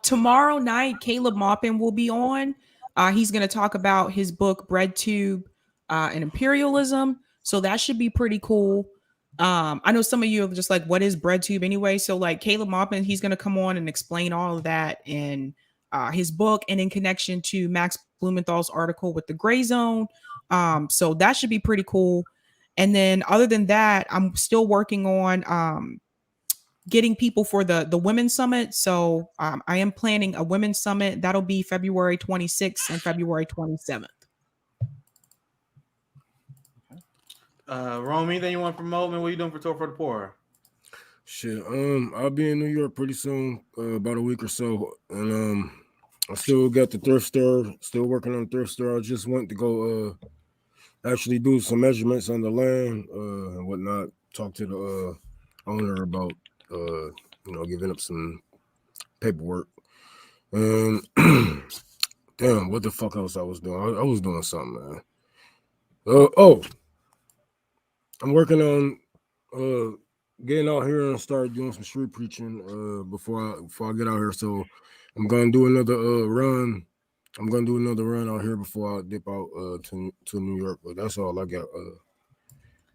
Tomorrow night, Caleb Maupin will be on. He's going to talk about his book BreadTube and Imperialism. So that should be pretty cool. I know some of you are just like, what is BreadTube anyway? So like Caleb Maupin, he's going to come on and explain all of that in his book and in connection to Max Blumenthal's article with the Gray Zone. So that should be pretty cool. And then other than that, I'm still working on getting people for the Women's Summit. So I am planning a Women's Summit. That'll be February 26th and February 27th. Rome, anything you want to promote? Man, what are you doing for Tour for the Poor? Shit, I'll be in New York pretty soon, about a week or so, and I still got the thrift store. Still working on the thrift store. I just went to go actually do some measurements on the land and whatnot. Talk to the owner about giving up some paperwork. Damn, what the fuck else I was doing? I was doing something, man. I'm working on getting out here and start doing some street preaching before I get out here. So I'm gonna do another run. I'm gonna do another run out here before I dip out to New York. But that's all I got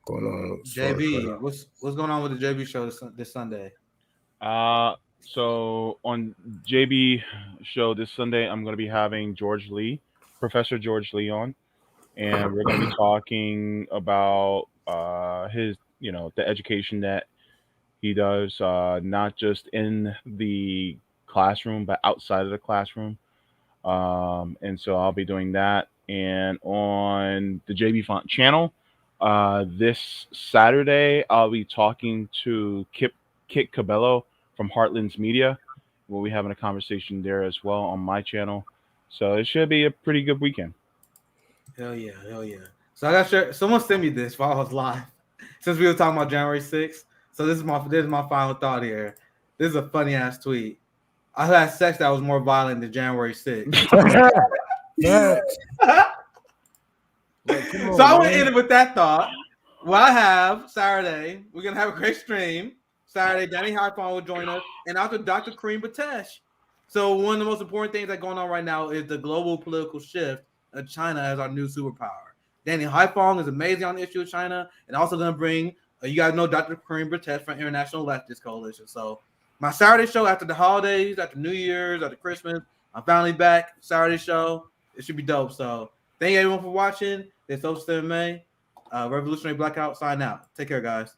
going on. JB, what's going on with the JB show this Sunday? So on JB show this Sunday, I'm going to be having Professor George Lee on, and we're going to be talking about his, the education that he does, not just in the classroom, but outside of the classroom. And so I'll be doing that. And on the JB Font channel, this Saturday, I'll be talking to Kit Cabello from Heartlands Media. We'll be having a conversation there as well on my channel. So it should be a pretty good weekend. Hell yeah. So I got share. Someone sent me this while I was live, since we were talking about January 6th. So this is my final thought here. This is a funny ass tweet. I had sex that was more violent than January 6th. Yeah. So I want to end it with that thought. Well, I have Saturday. We're gonna have a great stream. Saturday, Danny Highphone will join us, and after Dr. Kareem Batesh. So one of the most important things that's going on right now is the global political shift of China as our new superpower. Danny Highphone is amazing on the issue of China, and also going to bring, you guys know Dr. Kareem Batesh from International Leftist Coalition. So my Saturday show after the holidays, after New Year's, after Christmas, I'm finally back. Saturday show, it should be dope. So thank you everyone for watching. This is May. Revolutionary Blackout, sign out. Take care, guys.